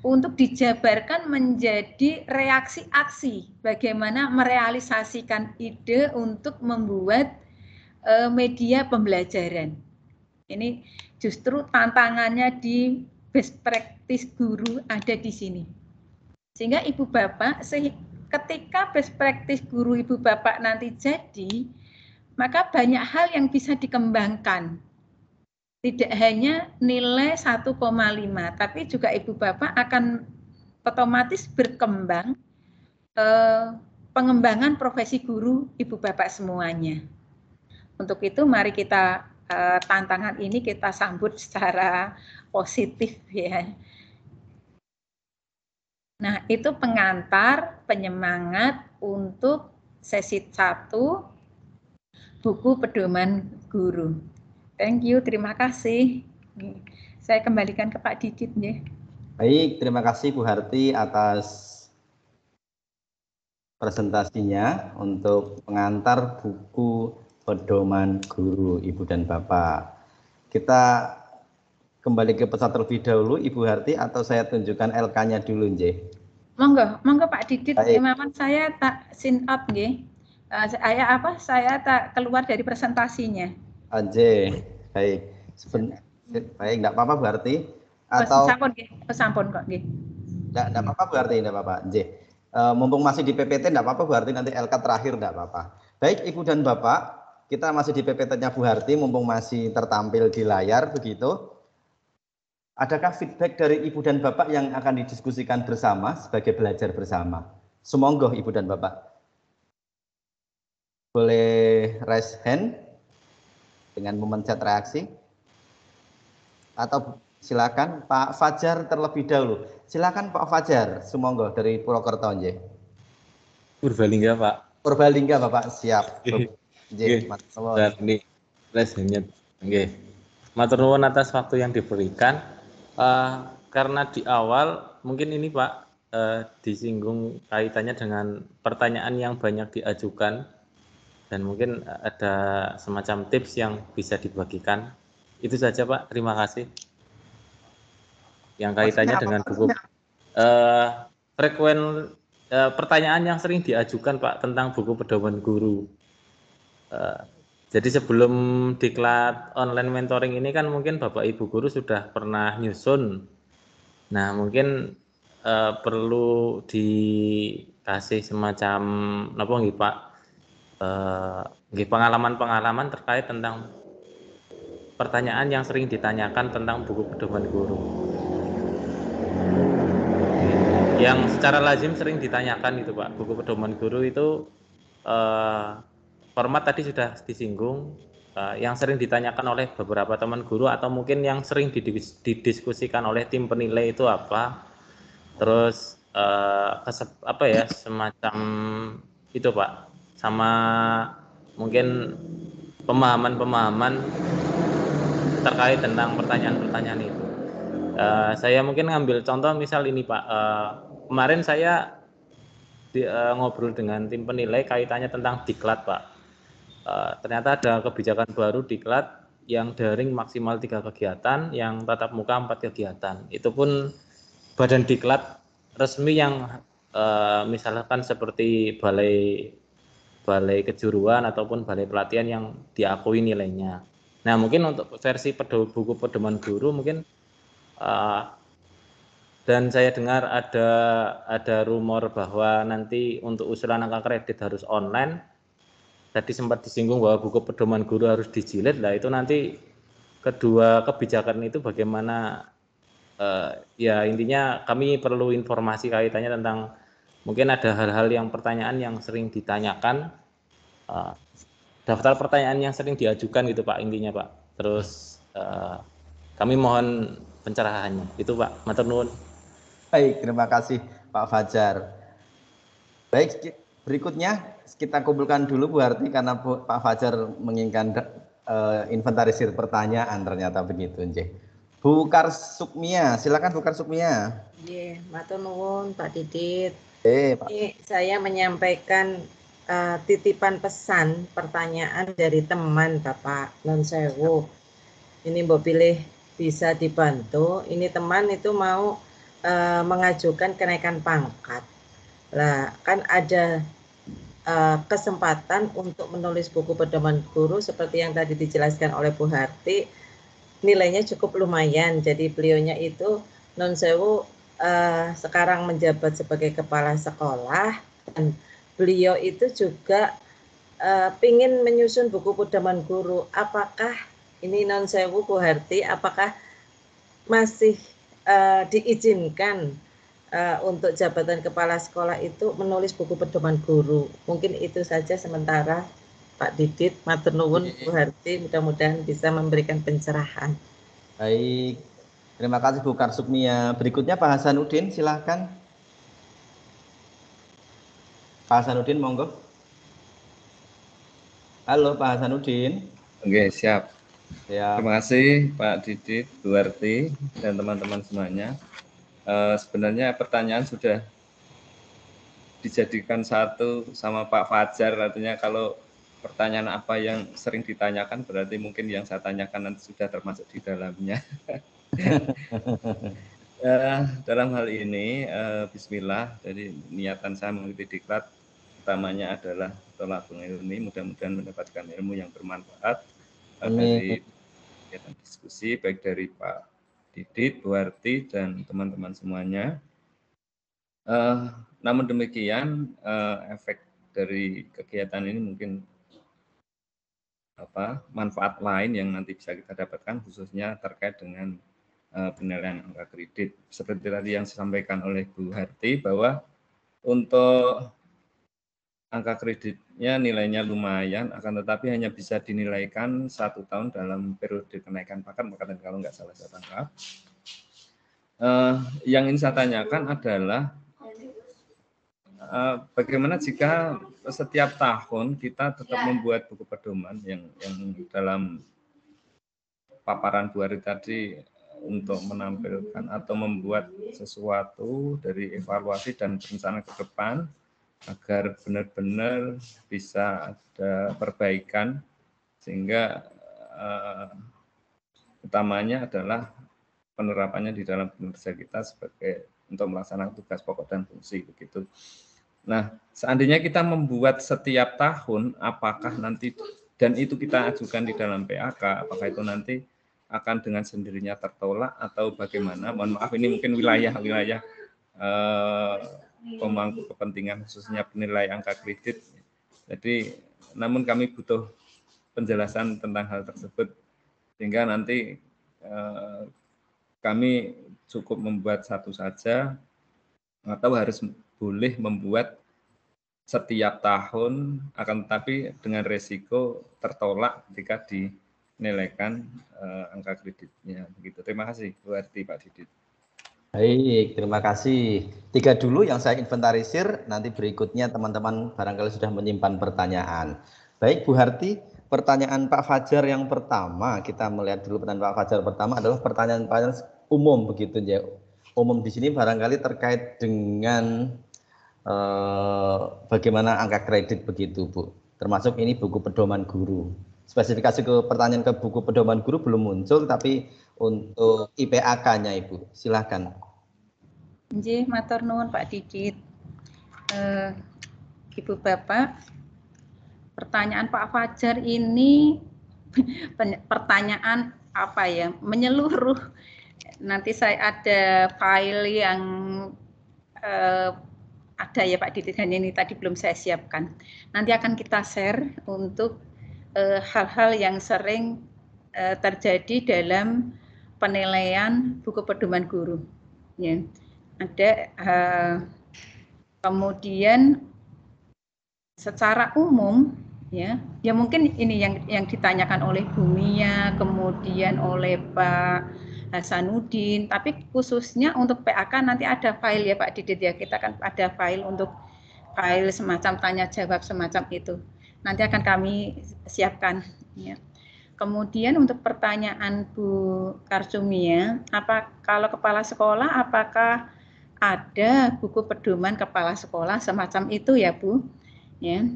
untuk dijabarkan menjadi reaksi aksi, bagaimana merealisasikan ide untuk membuat media pembelajaran. Ini justru tantangannya di best practice guru ada di sini. Sehingga Ibu Bapak, ketika best practice guru Ibu Bapak nanti jadi, maka banyak hal yang bisa dikembangkan. Tidak hanya nilai 1,5, tapi juga Ibu Bapak akan otomatis berkembang pengembangan profesi guru Ibu Bapak semuanya. Untuk itu mari kita tantangan ini kita sambut secara positif ya. Nah, itu pengantar, penyemangat untuk sesi 1 buku pedoman guru. Thank you, terima kasih. Saya kembalikan ke Pak Didit ya. Baik, terima kasih Bu Harti atas presentasinya untuk pengantar buku pedoman guru Ibu dan Bapak. Kita kembali ke pesan terlebih dahulu Ibu Harti atau saya tunjukkan LK-nya dulu nggih. Monggo Pak Didit, memang saya tak sync up nggih. Saya tak keluar dari presentasinya. Baik. Baik, enggak apa-apa Bu Harti. Atau sampun kok nggih. Enggak apa-apa Bu Harti, enggak apa-apa. Mumpung masih di PPT enggak apa-apa Bu Harti, nanti LK terakhir enggak apa-apa. Baik Ibu dan Bapak, kita masih di PPT-nya Bu Harti, mumpung masih tertampil di layar begitu. Adakah feedback dari Ibu dan Bapak yang akan didiskusikan bersama sebagai belajar bersama? Sumonggo Ibu dan Bapak. Boleh raise hand dengan memencet reaksi. Atau silakan Pak Fajar terlebih dahulu. Silakan Pak Fajar, sumonggo dari Purwokerto nggih. Purbalingga Pak. Purbalingga Bapak, siap. Nggih. Ini raise hand. Nggih. Matur nuwun atas waktu yang diberikan. Karena di awal mungkin ini Pak disinggung kaitannya dengan pertanyaan yang banyak diajukan dan mungkin ada semacam tips yang bisa dibagikan. Itu saja Pak, terima kasih. Yang kaitannya dengan buku pertanyaan yang sering diajukan Pak tentang buku pedoman guru. Jadi sebelum diklat online mentoring ini kan mungkin Bapak Ibu guru sudah pernah nyusun. Nah mungkin perlu dikasih semacam apa nggih Pak, pengalaman-pengalaman terkait tentang pertanyaan yang sering ditanyakan tentang buku pedoman guru. Yang secara lazim sering ditanyakan itu Pak, buku pedoman guru itu format tadi sudah disinggung, yang sering ditanyakan oleh beberapa teman guru atau mungkin yang sering didiskusikan oleh tim penilai itu apa, terus semacam itu Pak, sama mungkin pemahaman-pemahaman terkait tentang pertanyaan-pertanyaan itu. Saya mungkin ngambil contoh misal ini Pak, kemarin saya ngobrol dengan tim penilai kaitannya tentang diklat Pak. Ternyata ada kebijakan baru diklat yang daring maksimal 3 kegiatan, yang tatap muka 4 kegiatan. Itu pun badan diklat resmi yang misalkan seperti balai kejuruan ataupun balai pelatihan yang diakui nilainya. Nah mungkin untuk versi buku pedoman guru mungkin dan saya dengar ada rumor bahwa nanti untuk usulan angka kredit harus online. Tadi sempat disinggung bahwa buku pedoman guru harus dijilid. Lah itu nanti kedua kebijakan itu bagaimana? Ya intinya kami perlu informasi kaitannya tentang mungkin ada hal-hal yang pertanyaan yang sering ditanyakan, daftar pertanyaan yang sering diajukan gitu Pak intinya Pak. Terus kami mohon pencerahannya. Itu Pak, matur nuwun. Baik, terima kasih Pak Fajar. Baik, Berikutnya kita kumpulkan dulu Bu Harti karena Pak Fajar menginginkan inventarisir pertanyaan, ternyata begitu. Bu Karsukmia, silakan Bu Karsukmia. Iya, matur nuwun Pak Didit. Pak. Ini saya menyampaikan titipan pesan pertanyaan dari teman Bapak non sewu. Ini Mbok pilih bisa dibantu. Ini teman itu mau mengajukan kenaikan pangkat. Lah, kan ada kesempatan untuk menulis buku pedoman guru seperti yang tadi dijelaskan oleh Bu Harti, nilainya cukup lumayan. Jadi beliaunya itu non sewu sekarang menjabat sebagai kepala sekolah, dan beliau itu juga pingin menyusun buku pedoman guru. Apakah ini non sewu Bu Harti, apakah masih diizinkan untuk jabatan kepala sekolah itu menulis buku pedoman guru? Mungkin itu saja sementara Pak Didit. Matur nuwun Bu Harti, mudah-mudahan bisa memberikan pencerahan. Baik, terima kasih Bu Karsukmia. Berikutnya Pak Hasanuddin, silahkan. Pak Hasanuddin, monggo. Halo Pak Hasanuddin. Oke, siap. Ya. Terima kasih Pak Didit, Bu Harti, dan teman-teman semuanya. Sebenarnya pertanyaan sudah dijadikan satu sama Pak Fajar, artinya kalau pertanyaan apa yang sering ditanyakan berarti mungkin yang saya tanyakan nanti sudah termasuk di dalamnya. Dalam hal ini, bismillah, jadi niatan saya mengikuti diklat utamanya adalah tolabul ilmi, mudah-mudahan mendapatkan ilmu yang bermanfaat dari kegiatan diskusi, baik dari Pak Didit, Bu Harti, dan teman-teman semuanya. Namun demikian, efek dari kegiatan ini mungkin manfaat lain yang nanti bisa kita dapatkan, khususnya terkait dengan penilaian angka kredit. Seperti tadi yang disampaikan oleh Bu Harti, bahwa untuk angka kreditnya nilainya lumayan, akan tetapi hanya bisa dinilaikan 1 tahun dalam periode kenaikan pangkat kalau nggak salah saya tangkap. Yang ingin saya tanyakan adalah bagaimana jika setiap tahun kita tetap membuat buku pedoman yang dalam paparan Bu Harti tadi untuk menampilkan atau membuat sesuatu dari evaluasi dan rencana ke depan, agar benar-benar bisa ada perbaikan, sehingga utamanya adalah penerapannya di dalam kinerja kita sebagai untuk melaksanakan tugas pokok dan fungsi begitu. Nah, seandainya kita membuat setiap tahun, apakah nanti dan itu kita ajukan di dalam PAK, apakah itu nanti akan dengan sendirinya tertolak atau bagaimana? Mohon maaf, ini mungkin wilayah pemangku kepentingan khususnya penilai angka kredit. Jadi, namun kami butuh penjelasan tentang hal tersebut sehingga nanti kami cukup membuat satu saja atau harus boleh membuat setiap tahun, akan tetapi dengan resiko tertolak ketika dinilaikan angka kreditnya begitu. Terima kasih Bu Harti, Pak Didit. Baik, terima kasih. 3 dulu yang saya inventarisir, nanti berikutnya teman-teman barangkali sudah menyimpan pertanyaan. Baik Bu Harti, pertanyaan Pak Fajar yang pertama, kita melihat dulu pertanyaan Pak Fajar pertama adalah pertanyaan umum begitu ya. Umum di sini barangkali terkait dengan bagaimana angka kredit begitu Bu. Termasuk ini buku pedoman guru. Spesifikasi ke pertanyaan ke buku pedoman guru belum muncul, tapi untuk IPAK-nya Ibu, silakan. Nggih, matur nuwun Pak Didit. Ibu Bapak, pertanyaan Pak Fajar ini pertanyaan apa ya? Menyeluruh. Nanti saya ada file yang ada ya Pak Didit, hanya ini tadi belum saya siapkan. Nanti akan kita share untuk hal-hal yang sering terjadi dalam penilaian buku pedoman guru. Ya, ada kemudian secara umum ya mungkin ini yang ditanyakan oleh Bu Mia, kemudian oleh Pak Hasanuddin, tapi khususnya untuk PAK nanti ada file ya Pak Didit ya, kita kan ada file untuk file semacam tanya jawab semacam itu. Nanti akan kami siapkan. Ya. Kemudian untuk pertanyaan Bu Karsumia, kalau kepala sekolah apakah ada buku pedoman kepala sekolah semacam itu ya Bu? Ya.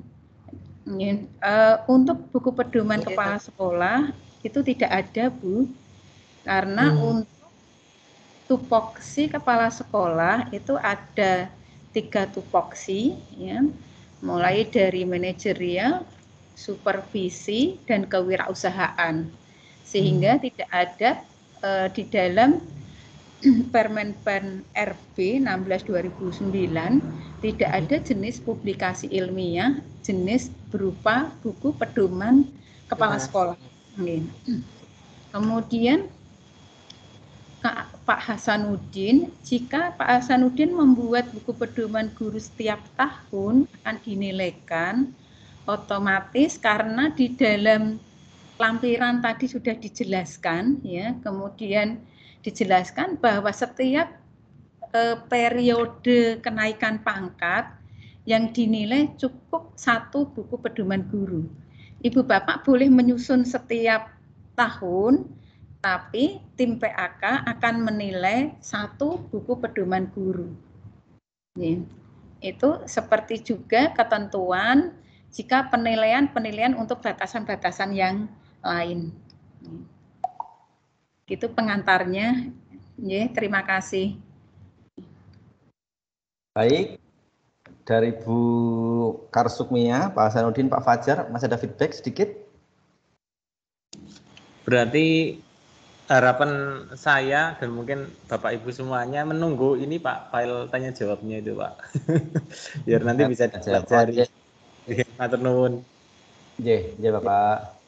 Untuk buku pedoman kepala sekolah itu tidak ada Bu, karena untuk tupoksi kepala sekolah itu ada 3 tupoksi, ya, mulai dari manajerial, supervisi, dan kewirausahaan, sehingga tidak ada di dalam Permenpan RB 16/2009 tidak ada jenis publikasi ilmiah jenis berupa buku pedoman kepala sekolah. Kemudian Pak Hasanuddin, jika Pak Hasanuddin membuat buku pedoman guru setiap tahun akan dinilaikan otomatis karena di dalam lampiran tadi sudah dijelaskan, ya, kemudian dijelaskan bahwa setiap periode kenaikan pangkat yang dinilai cukup 1 buku pedoman guru. Ibu Bapak boleh menyusun setiap tahun, tapi tim PAK akan menilai 1 buku pedoman guru. Itu seperti juga ketentuan jika penilaian untuk batasan-batasan yang lain. Itu pengantarnya. Terima kasih. Baik, dari Bu Karsukmia, Pak Hasanuddin, Pak Fajar, masih ada feedback sedikit? Berarti harapan saya dan mungkin Bapak Ibu semuanya menunggu ini Pak, file tanya jawabnya itu Pak. Biar nanti bisa dipelajari. Matur nuwun. Nggih, Bapak.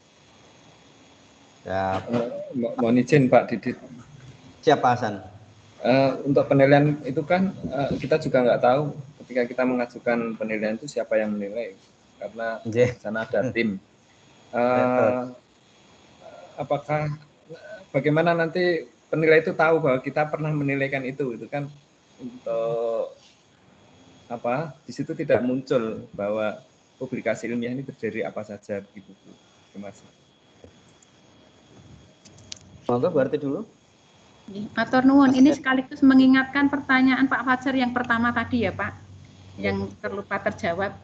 Ya, mohon izin Pak Didit. Siapa Hasan? Untuk penilaian itu kan kita juga nggak tahu ketika kita mengajukan penilaian itu siapa yang menilai, karena di sana ada tim. Apakah bagaimana nanti penilai itu tahu bahwa kita pernah menilaikan itu kan untuk di situ tidak muncul bahwa publikasi ilmiah ini terjadi apa saja gitu. Terima kasih. Monggo berarti dulu. Matur nuwun, ini sekaligus mengingatkan pertanyaan Pak Fajar yang pertama tadi ya Pak, yang terlupa terjawab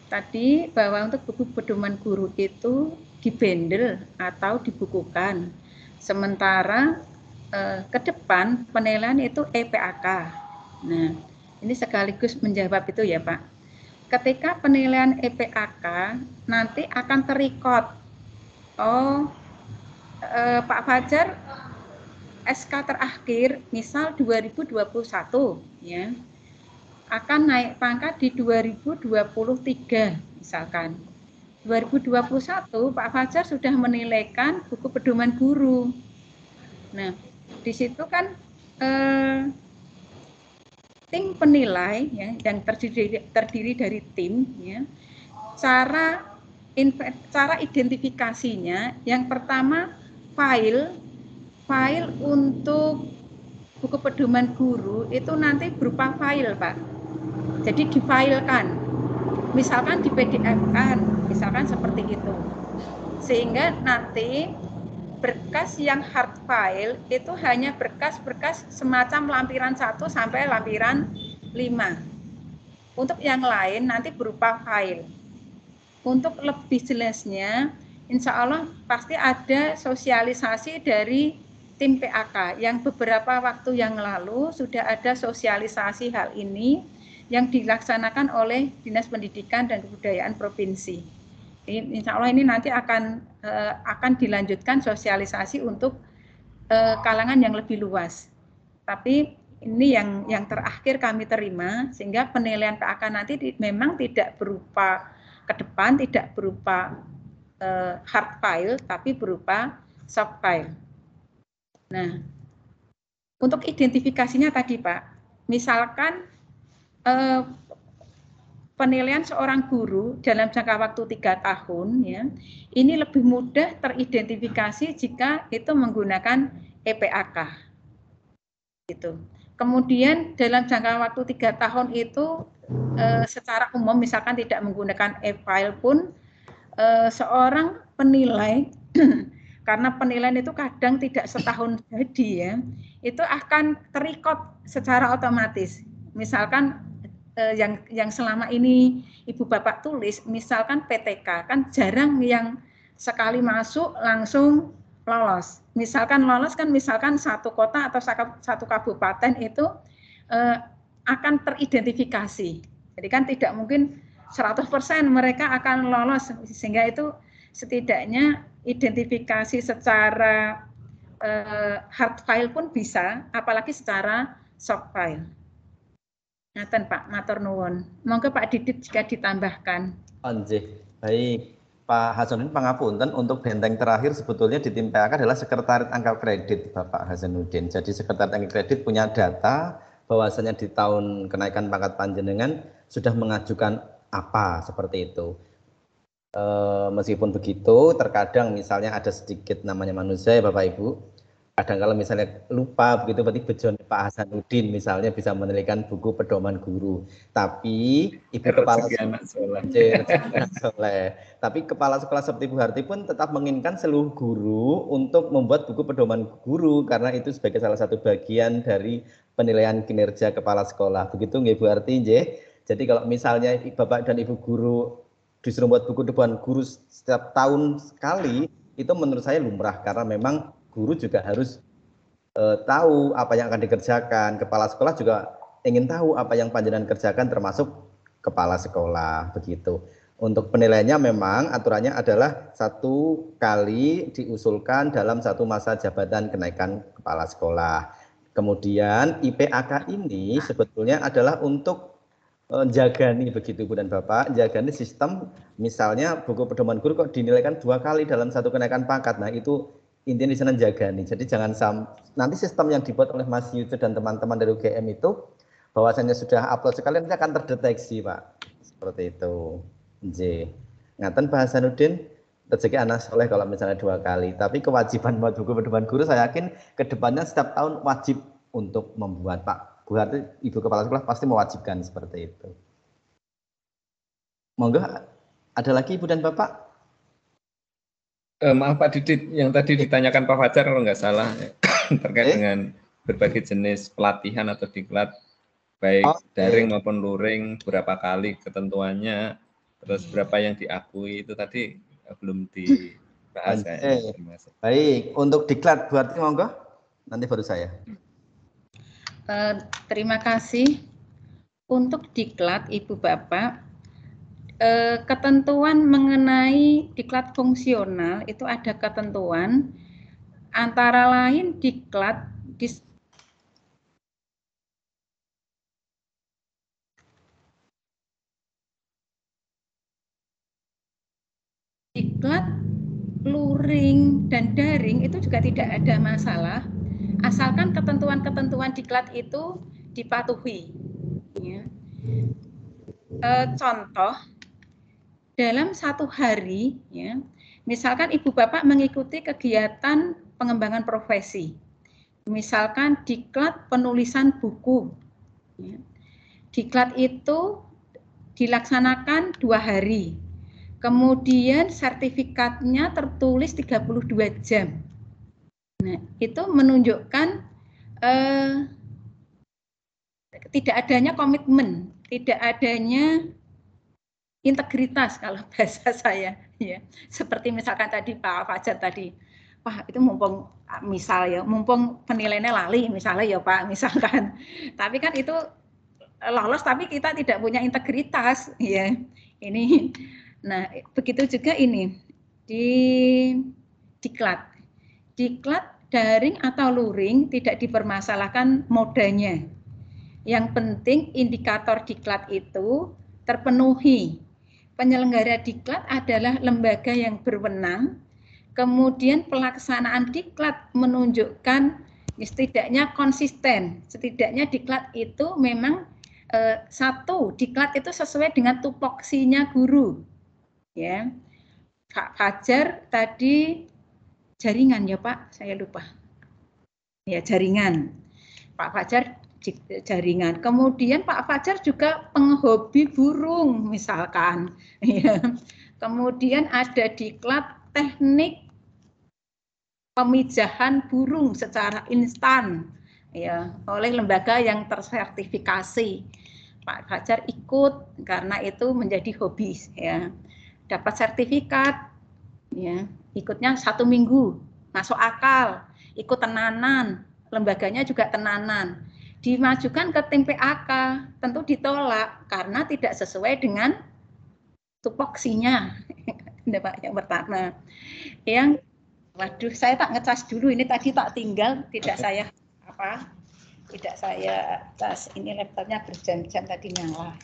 tadi, bahwa untuk buku pedoman guru itu dibendel atau dibukukan, sementara ke depan penilaian itu EPAK. Nah, ini sekaligus menjawab itu ya Pak. Ketika penilaian EPAK nanti akan terrecord. Pak Fajar SK terakhir misal 2021 ya akan naik pangkat di 2023 misalkan. 2021 Pak Fajar sudah menilaikan buku pedoman guru. Nah, di situ kan tim penilai ya yang terdiri dari tim ya. Cara identifikasinya yang pertama file untuk buku pedoman guru itu nanti berupa file Pak. Jadi difilekan, misalkan di PDF-kan, misalkan seperti itu. Sehingga nanti berkas yang hard file itu hanya berkas-berkas semacam lampiran 1 sampai lampiran 5. Untuk yang lain nanti berupa file. Untuk lebih jelasnya, insya Allah pasti ada sosialisasi dari tim PAK yang beberapa waktu yang lalu sudah ada sosialisasi hal ini yang dilaksanakan oleh Dinas Pendidikan dan Kebudayaan Provinsi. Insya Allah ini nanti akan dilanjutkan sosialisasi untuk kalangan yang lebih luas. Tapi ini yang terakhir kami terima, sehingga penilaian PAK nanti memang tidak berupa ke depan, tidak berupa hard file, tapi berupa soft file. Nah, untuk identifikasinya tadi Pak, misalkan penilaian seorang guru dalam jangka waktu 3 tahun, ya, ini lebih mudah teridentifikasi jika itu menggunakan EPAK. Gitu. Kemudian dalam jangka waktu 3 tahun itu secara umum misalkan tidak menggunakan e-file pun seorang penilai karena penilaian itu kadang tidak setahun jadi ya, itu akan terrecord secara otomatis. Misalkan yang selama ini Ibu Bapak tulis, misalkan PTK, kan jarang yang sekali masuk langsung lolos. Misalkan lolos kan misalkan satu kota atau satu kabupaten itu akan teridentifikasi. Jadi kan tidak mungkin 100% mereka akan lolos, sehingga itu setidaknya identifikasi secara hard file pun bisa, apalagi secara soft file. Ngaten Pak, matur nuwun. Monggo Pak Didit jika ditambahkan. Anjih, baik. Pak Hasanuddin pangapunten, untuk benteng terakhir sebetulnya di tim PAK adalah Sekretariat Angka Kredit Bapak Hasanuddin. Jadi Sekretariat Angka Kredit punya data bahwasanya di tahun kenaikan pangkat panjenengan sudah mengajukan apa seperti itu. Meskipun begitu, terkadang misalnya ada sedikit namanya manusia ya Bapak Ibu. Kadang kalau misalnya lupa begitu, berarti bejon Pak Hasanuddin misalnya bisa menelitikan buku pedoman guru. Tapi Ibu Kepala Sekolah, tapi Kepala Sekolah seperti Bu Harti pun tetap menginginkan seluruh guru untuk membuat buku pedoman guru karena itu sebagai salah satu bagian dari penilaian kinerja Kepala Sekolah. Begitu nggih Bu Harti nggih. Jadi kalau misalnya Bapak dan Ibu guru disuruh buat buku pedoman guru setiap tahun sekali, itu menurut saya lumrah karena memang guru juga harus tahu apa yang akan dikerjakan. Kepala sekolah juga ingin tahu apa yang panjenengan kerjakan termasuk kepala sekolah begitu. Untuk penilaiannya memang aturannya adalah 1 kali diusulkan dalam 1 masa jabatan kenaikan kepala sekolah. Kemudian IPAK ini sebetulnya adalah untuk jagani begitu Bu dan Bapak, jagani sistem misalnya buku pedoman guru kok dinilaikan 2 kali dalam 1 kenaikan pangkat. Nah itu intinya di sana jaga nih. Jadi jangan nanti sistem yang dibuat oleh Mas Yuce dan teman-teman dari UGM itu bahwasanya sudah upload sekali nanti akan terdeteksi Pak. Seperti itu. J. Ngaten Pak Hasanuddin, rezeki anak soleh kalau misalnya 2 kali. Tapi kewajiban buat buku pedoman guru saya yakin ke depannya setiap tahun wajib untuk membuat Pak. Bu Harti, Ibu Kepala Sekolah pasti mewajibkan seperti itu. Monggo ada lagi Ibu dan Bapak? Maaf Pak Didit, yang tadi ditanyakan Pak Fajar kalau nggak salah terkait dengan berbagai jenis pelatihan atau diklat baik daring maupun luring, berapa kali ketentuannya, terus berapa yang diakui, itu tadi belum dibahas kayaknya. Baik, untuk diklat berarti monggo, nanti baru saya. Terima kasih. Untuk diklat Ibu Bapak, ketentuan mengenai diklat fungsional itu ada ketentuan antara lain diklat luring dan daring itu juga tidak ada masalah asalkan ketentuan-ketentuan diklat itu dipatuhi ya. Contoh dalam 1 hari, ya, misalkan Ibu Bapak mengikuti kegiatan pengembangan profesi, misalkan diklat penulisan buku, ya. Diklat itu dilaksanakan 2 hari, kemudian sertifikatnya tertulis 32 jam. Nah, itu menunjukkan tidak adanya komitmen, tidak adanya integritas kalau bahasa saya ya. Seperti misalkan tadi Pak Fajar tadi, wah itu mumpung misal ya, mumpung penilaiannya lali misalnya ya Pak, misalkan. Tapi kan itu lolos tapi kita tidak punya integritas ya. Ini nah, begitu juga ini di diklat. Diklat daring atau luring tidak dipermasalahkan modanya. Yang penting indikator diklat itu terpenuhi. Penyelenggara diklat adalah lembaga yang berwenang, kemudian pelaksanaan diklat menunjukkan setidaknya konsisten, setidaknya diklat itu memang 1, diklat itu sesuai dengan tupoksinya guru. Ya, Pak Fajar tadi jaringan ya Pak, saya lupa. Ya jaringan. Pak Fajar jaringan. Kemudian Pak Fajar juga penghobi burung misalkan. Ya. Kemudian ada diklat teknik pemijahan burung secara instan ya oleh lembaga yang tersertifikasi. Pak Fajar ikut karena itu menjadi hobi ya. Dapat sertifikat ya, ikutnya 1 minggu, masuk akal, ikut tenanan, lembaganya juga tenanan. Dimajukan ke tim PAK, tentu ditolak karena tidak sesuai dengan tupoksinya. Yang pertama. Yang waduh, saya tak ngecas dulu, ini tadi tak tinggal, tidak saya tas, ini laptopnya berjam-jam tadi nyala.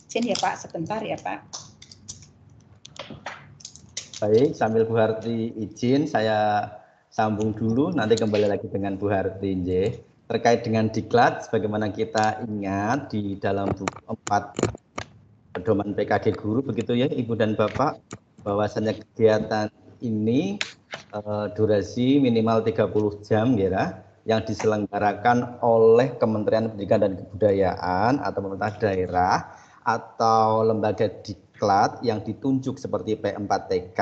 Izin ya Pak, sebentar ya Pak. Baik, sambil Bu Harti izin, saya sambung dulu, nanti kembali lagi dengan Bu Harti. Terkait dengan diklat, sebagaimana kita ingat di dalam buku 4 pedoman PKG Guru, begitu ya Ibu dan Bapak, bahwasannya kegiatan ini durasi minimal 30 jam ya, yang diselenggarakan oleh Kementerian Pendidikan dan Kebudayaan atau pemerintah daerah atau lembaga diklat yang ditunjuk seperti P4TK,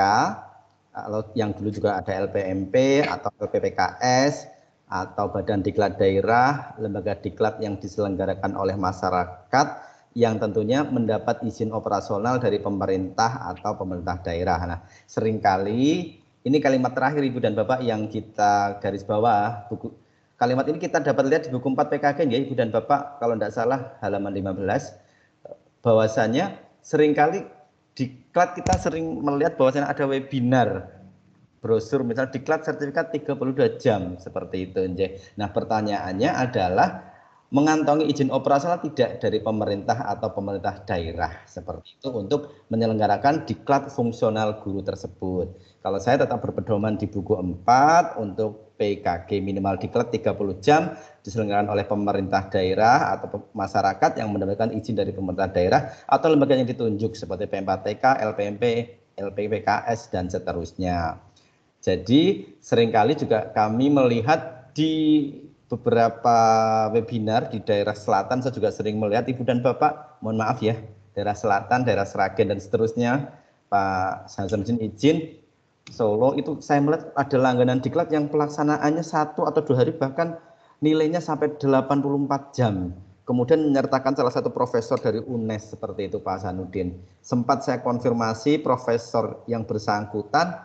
yang dulu juga ada LPMP atau LPPKS atau Badan Diklat Daerah, lembaga diklat yang diselenggarakan oleh masyarakat yang tentunya mendapat izin operasional dari pemerintah atau pemerintah daerah. Nah, seringkali ini kalimat terakhir Ibu dan Bapak yang kita garis bawah. Kalimat ini kita dapat lihat di buku 4 PKG ya Ibu dan Bapak, kalau tidak salah halaman 15, bahwasanya seringkali diklat kita sering melihat bahwasanya ada webinar, brosur misalnya diklat sertifikat 32 jam seperti itu. Nah, pertanyaannya adalah mengantongi izin operasional tidak dari pemerintah atau pemerintah daerah seperti itu untuk menyelenggarakan diklat fungsional guru tersebut. Kalau saya tetap berpedoman di buku 4 untuk PKG minimal diklat 30 jam diselenggarakan oleh pemerintah daerah atau masyarakat yang mendapatkan izin dari pemerintah daerah atau lembaga yang ditunjuk seperti P4TK, LPMP, LPPKS dan seterusnya. Jadi seringkali juga kami melihat di beberapa webinar di daerah selatan, saya juga sering melihat Ibu dan Bapak, mohon maaf ya, daerah selatan, daerah Sragen dan seterusnya, Pak Samsudin izin, Solo itu saya melihat ada langganan diklat yang pelaksanaannya 1 atau 2 hari bahkan nilainya sampai 84 jam. Kemudian menyertakan salah satu profesor dari UNES seperti itu Pak Hasanuddin. Sempat saya konfirmasi profesor yang bersangkutan,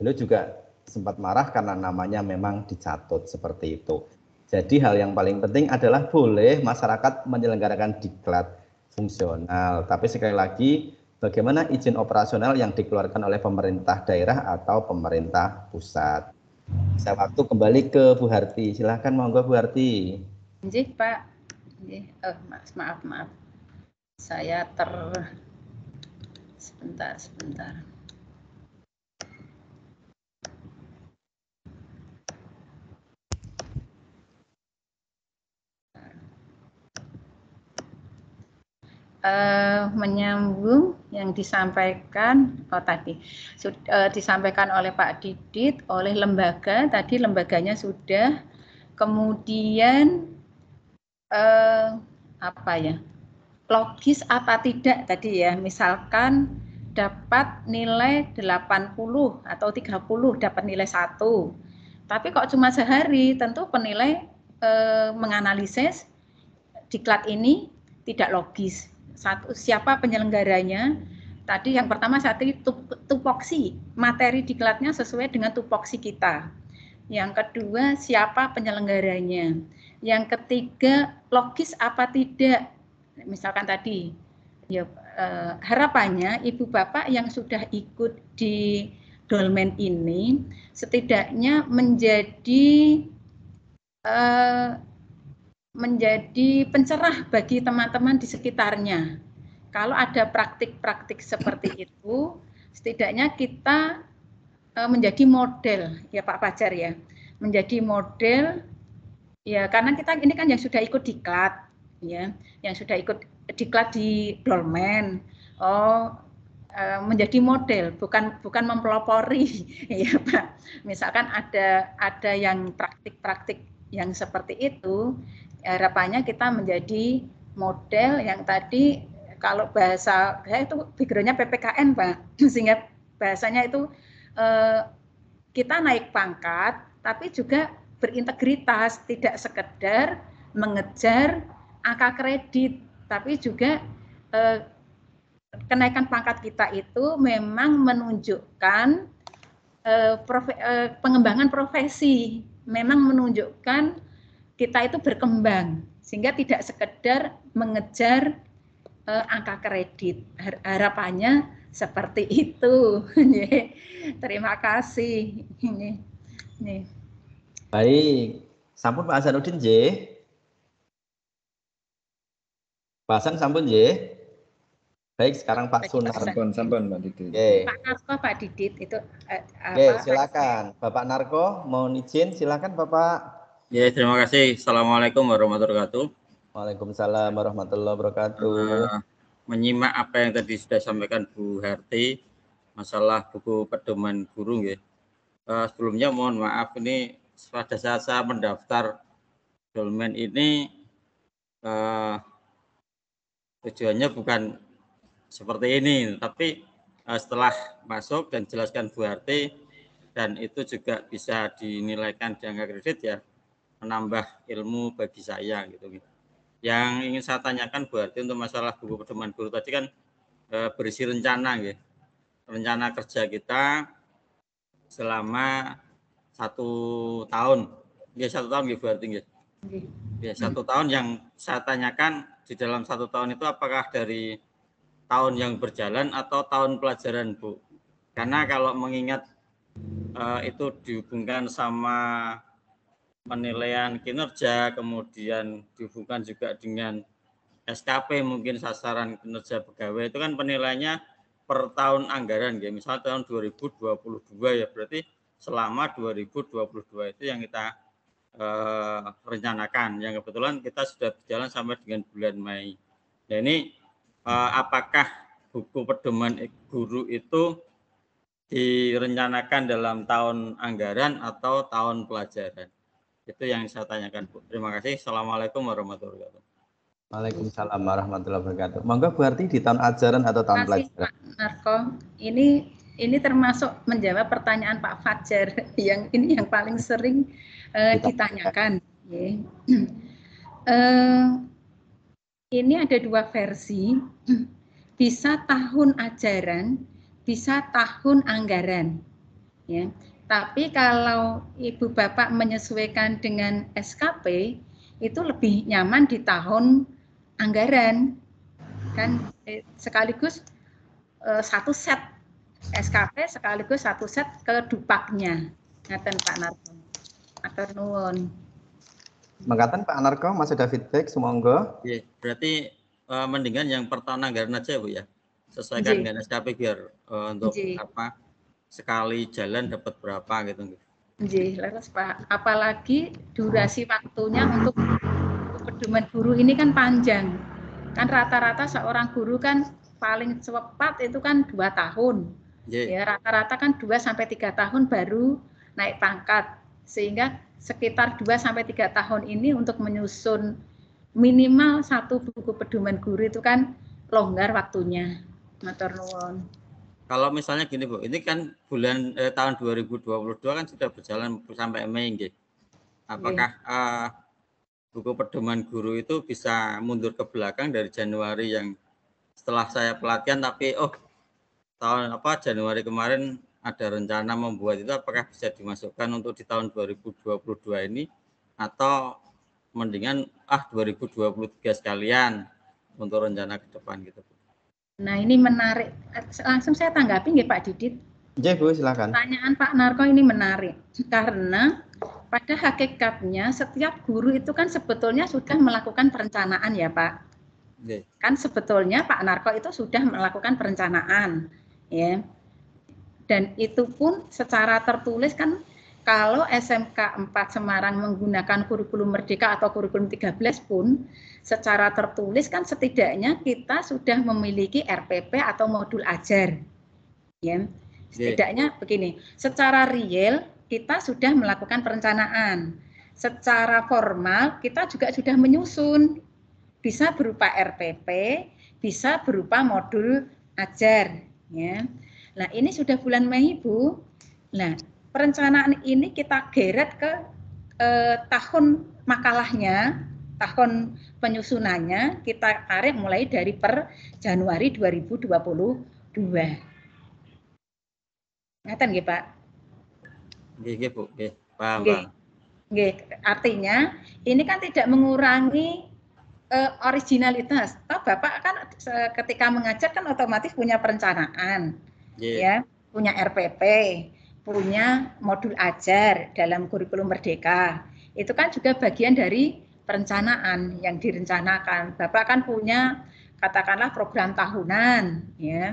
beliau juga sempat marah karena namanya memang dicatut seperti itu. Jadi hal yang paling penting adalah boleh masyarakat menyelenggarakan diklat fungsional. Tapi sekali lagi bagaimana izin operasional yang dikeluarkan oleh pemerintah daerah atau pemerintah pusat. Saya waktu kembali ke Bu Harti. Silahkan monggo Bu Harti. Nggih Pak. Nggih. Maaf. Saya sebentar. Menyambung yang disampaikan disampaikan oleh Pak Didit, oleh lembaga, tadi lembaganya sudah, kemudian logis apa tidak tadi ya, misalkan dapat nilai 80 atau 30 dapat nilai 1, tapi kok cuma sehari, tentu penilai menganalisis diklat ini tidak logis. Siapa penyelenggaranya? Tadi yang pertama tupoksi, materi diklatnya sesuai dengan tupoksi kita. Yang kedua, siapa penyelenggaranya? Yang ketiga, logis apa tidak? Misalkan tadi, ya, harapannya Ibu Bapak yang sudah ikut di dolmen ini setidaknya menjadi pencerah bagi teman-teman di sekitarnya. Kalau ada praktik-praktik seperti itu, setidaknya kita menjadi model, ya Pak Fajar ya, menjadi model, ya karena kita ini kan yang sudah ikut diklat, ya, yang sudah ikut diklat di dolmen, menjadi model, bukan mempelopori, ya Pak. Misalkan ada yang praktik-praktik yang seperti itu, harapannya kita menjadi model yang tadi kalau bahasa saya itu background-nya PPKN Pak, sehingga bahasanya itu kita naik pangkat tapi juga berintegritas, tidak sekedar mengejar angka kredit, tapi juga kenaikan pangkat kita itu memang menunjukkan pengembangan profesi, memang menunjukkan kita itu berkembang, sehingga tidak sekedar mengejar angka kredit. Harapannya seperti itu. Terima kasih. Baik, sampun Pak Hasanuddin J. Pak Hasan sampun J. Baik, sekarang Pak Sunar. Sampun Pak Didit. Pak Narko, Pak Didit itu silakan. Bapak Narko mau izin, silakan Bapak. Ya, terima kasih. Assalamualaikum warahmatullahi wabarakatuh. Waalaikumsalam warahmatullahi wabarakatuh. Menyimak apa yang tadi sudah disampaikan Bu Harti, masalah buku pedoman guru ya. Sebelumnya mohon maaf, ini pada saat saya mendaftar dolmen ini tujuannya bukan seperti ini, tapi setelah masuk dan jelaskan Bu Harti, dan itu juga bisa dinilaikan di angka kredit ya, menambah ilmu bagi saya gitu. Yang ingin saya tanyakan Bu Harti untuk masalah buku pedoman guru tadi kan berisi rencana ya, rencana kerja kita selama 1 tahun, ya 1 tahun ya Bu Harti ya. Ya 1 tahun. Yang saya tanyakan di dalam 1 tahun itu apakah dari tahun yang berjalan atau tahun pelajaran Bu? Karena kalau mengingat itu dihubungkan sama penilaian kinerja, kemudian dihubungkan juga dengan SKP, mungkin sasaran kinerja pegawai, itu kan penilaiannya per tahun anggaran ya. Misal tahun 2022 ya, berarti selama 2022 itu yang kita rencanakan, yang kebetulan kita sudah berjalan sampai dengan bulan Mei. Nah ini apakah buku pedoman guru itu direncanakan dalam tahun anggaran atau tahun pelajaran? Itu yang saya tanyakan Bu. Terima kasih. Assalamualaikum warahmatullahi wabarakatuh. Waalaikumsalam warahmatullahi wabarakatuh. Monggo Bu Harti, di tahun ajaran atau tahun pelajaran? Pak Narko, ini termasuk menjawab pertanyaan Pak Fajar yang ini yang paling sering ditanyakan. Ini ada 2 versi, bisa tahun ajaran, bisa tahun anggaran. Ya. Tapi kalau Ibu Bapak menyesuaikan dengan SKP, itu lebih nyaman di tahun anggaran. Kan sekaligus 1 set SKP sekaligus 1 set ke dupaknya. Ngaten Pak Narko. Matur nuwun. Mengatakan Pak Narko masih ada feedback, semoga. Ya, berarti mendingan yang per tahun anggaran aja Bu ya. Sesuaikan dengan SKP biar untuk apa sekali jalan dapat berapa gitu. Nggih, leres Pak. Apalagi durasi waktunya untuk pedoman guru ini kan panjang. Kan rata-rata seorang guru kan paling cepat itu kan 2 tahun. Ya, rata-rata kan 2 sampai 3 tahun baru naik pangkat. Sehingga sekitar 2 sampai 3 tahun ini untuk menyusun minimal 1 buku pedoman guru itu kan longgar waktunya. Matur nuwun. Kalau misalnya gini Bu, ini kan bulan tahun 2022 kan sudah berjalan sampai Mei nggih. Apakah buku pedoman guru itu bisa mundur ke belakang dari Januari yang setelah saya pelatihan, tapi tahun Januari kemarin ada rencana membuat itu, apakah bisa dimasukkan untuk di tahun 2022 ini atau mendingan 2023 sekalian untuk rencana ke depan gitu Bu? Nah ini menarik, langsung saya tanggapi nggih Pak Didit. Iya Bu, silakan. Pertanyaan Pak Narko ini menarik karena pada hakikatnya setiap guru itu kan sebetulnya sudah melakukan perencanaan ya Pak. Kan sebetulnya Pak Narko itu sudah melakukan perencanaan ya. Dan itu pun secara tertulis kan kalau SMK 4 Semarang menggunakan kurikulum Merdeka atau kurikulum 13 pun secara tertulis kan setidaknya kita sudah memiliki RPP atau modul ajar. Ya. Setidaknya begini, secara real kita sudah melakukan perencanaan. secara formal kita juga sudah menyusun, bisa berupa RPP, bisa berupa modul ajar, ya. Nah, ini sudah bulan Mei, Bu. Nah, perencanaan ini kita geret ke tahun makalahnya, tahun penyusunannya kita tarik mulai dari per Januari 2022. Ngeten nggih, Pak? Nggih, Bu. Nggih, paham, Nggih. Nggih, artinya ini kan tidak mengurangi originalitas. Toh Bapak kan ketika mengajar kan otomatis punya perencanaan, ya, punya RPP, punya modul ajar dalam kurikulum Merdeka. Itu kan juga bagian dari perencanaan yang direncanakan. Bapak kan punya katakanlah program tahunan, ya.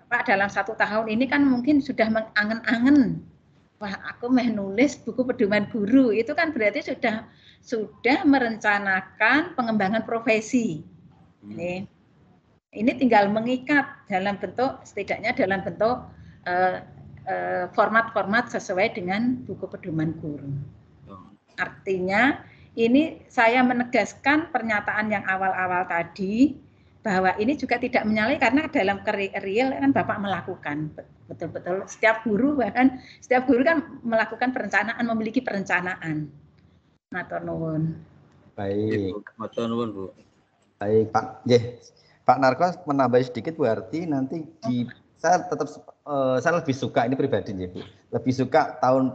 Bapak dalam 1 tahun ini kan mungkin sudah mengangen-angen, wah aku mau nulis buku pedoman guru, itu kan berarti sudah merencanakan pengembangan profesi. Ini tinggal mengikat dalam bentuk, setidaknya dalam bentuk format-format sesuai dengan buku pedoman guru. Artinya ini saya menegaskan pernyataan yang awal-awal tadi, bahwa ini juga tidak menyalahi karena dalam real kan Bapak melakukan betul-betul setiap guru, bahkan setiap guru kan melakukan perencanaan, memiliki perencanaan. Matur nuwun. Baik. Matur nuwun, Bu. Baik, Pak. Pak Narko menambah sedikit, berarti nanti saya tetap saya lebih suka, ini pribadi ya, Bu. Lebih suka tahun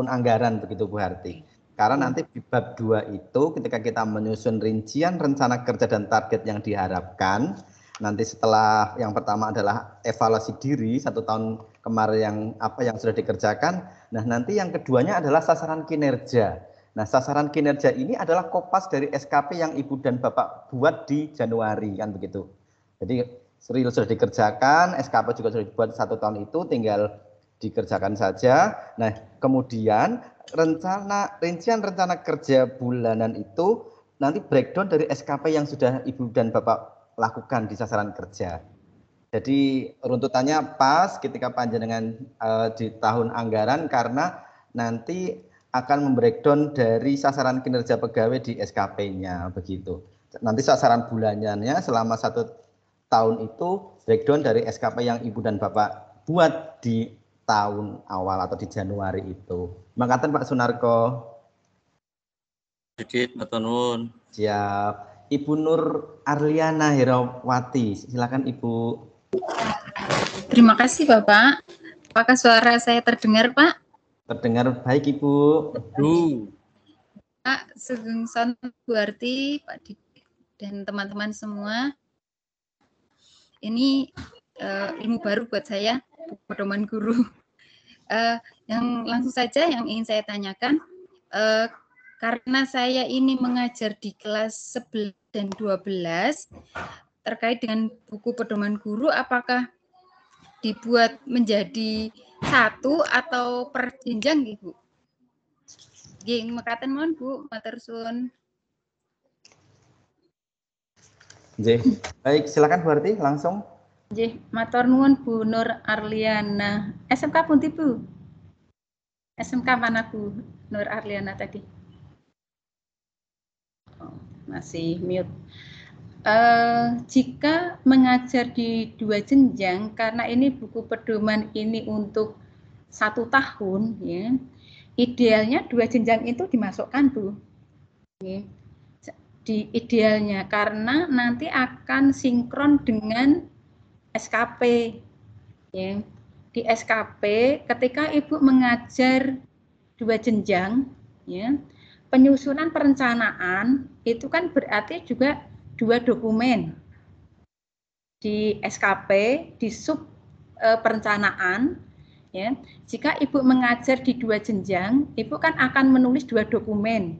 anggaran begitu, Bu Harti. Karena nanti di bab 2 itu ketika kita menyusun rincian rencana kerja dan target yang diharapkan, nanti setelah yang pertama adalah evaluasi diri 1 tahun kemarin yang sudah dikerjakan. Nah, nanti yang keduanya adalah sasaran kinerja. Nah, sasaran kinerja ini adalah kopas dari SKP yang Ibu dan Bapak buat di Januari, kan begitu. Jadi real sudah dikerjakan, SKP juga sudah dibuat 1 tahun itu, tinggal dikerjakan saja. Nah, kemudian rincian rencana kerja bulanan itu nanti breakdown dari SKP yang sudah Ibu dan Bapak lakukan di sasaran kerja. Jadi runtutannya pas ketika panjenengan di tahun anggaran, karena nanti akan membreakdown dari sasaran kinerja pegawai di SKP-nya begitu. Nanti sasaran bulanannya selama 1 tahun itu breakdown dari SKP yang Ibu dan Bapak buat di tahun awal atau di Januari itu. Makaten Pak Sunarko. Didit, matur nuwun. Siap. Ibu Nur Arliana Herawati, silakan Ibu. Terima kasih Bapak. Apakah suara saya terdengar, Pak? Terdengar baik, Ibu. Pak Sugeng Son, Bu Arti, Pak Didik, dan teman-teman semua. Ini ilmu baru buat saya, pedoman guru. Yang langsung saja yang ingin saya tanyakan, karena saya ini mengajar di kelas 11 dan 12, terkait dengan buku pedoman guru, apakah dibuat menjadi 1 atau per jenjang, Ibu? Nggih, mekaten mohon Bu, matur suwun. Nggih, baik, silakan Bu Arti langsung. Nggih, matur nuwun Bu Nur Arliana. SMK pundi Bu? SMK mana Bu Nur Arliana tadi? Oh, masih mute. Jika mengajar di 2 jenjang, karena ini buku pedoman ini untuk 1 tahun, ya, idealnya 2 jenjang itu dimasukkan Bu. Ya, di idealnya, karena nanti akan sinkron dengan SKP. Ya. Di SKP, ketika Ibu mengajar 2 jenjang, ya, penyusunan perencanaan itu kan berarti juga 2 dokumen. Di SKP, di sub perencanaan, ya. Jika Ibu mengajar di 2 jenjang, Ibu kan akan menulis 2 dokumen.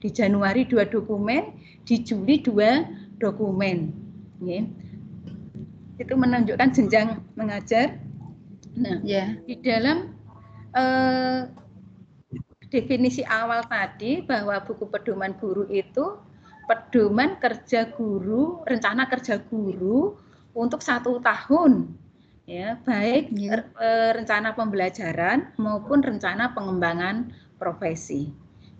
Di Januari 2 dokumen, di Juli 2 dokumen. Ya. Itu menunjukkan jenjang mengajar. Nah, ya, di dalam definisi awal tadi bahwa buku pedoman guru itu pedoman kerja guru, rencana kerja guru untuk 1 tahun, ya, baik rencana pembelajaran maupun rencana pengembangan profesi.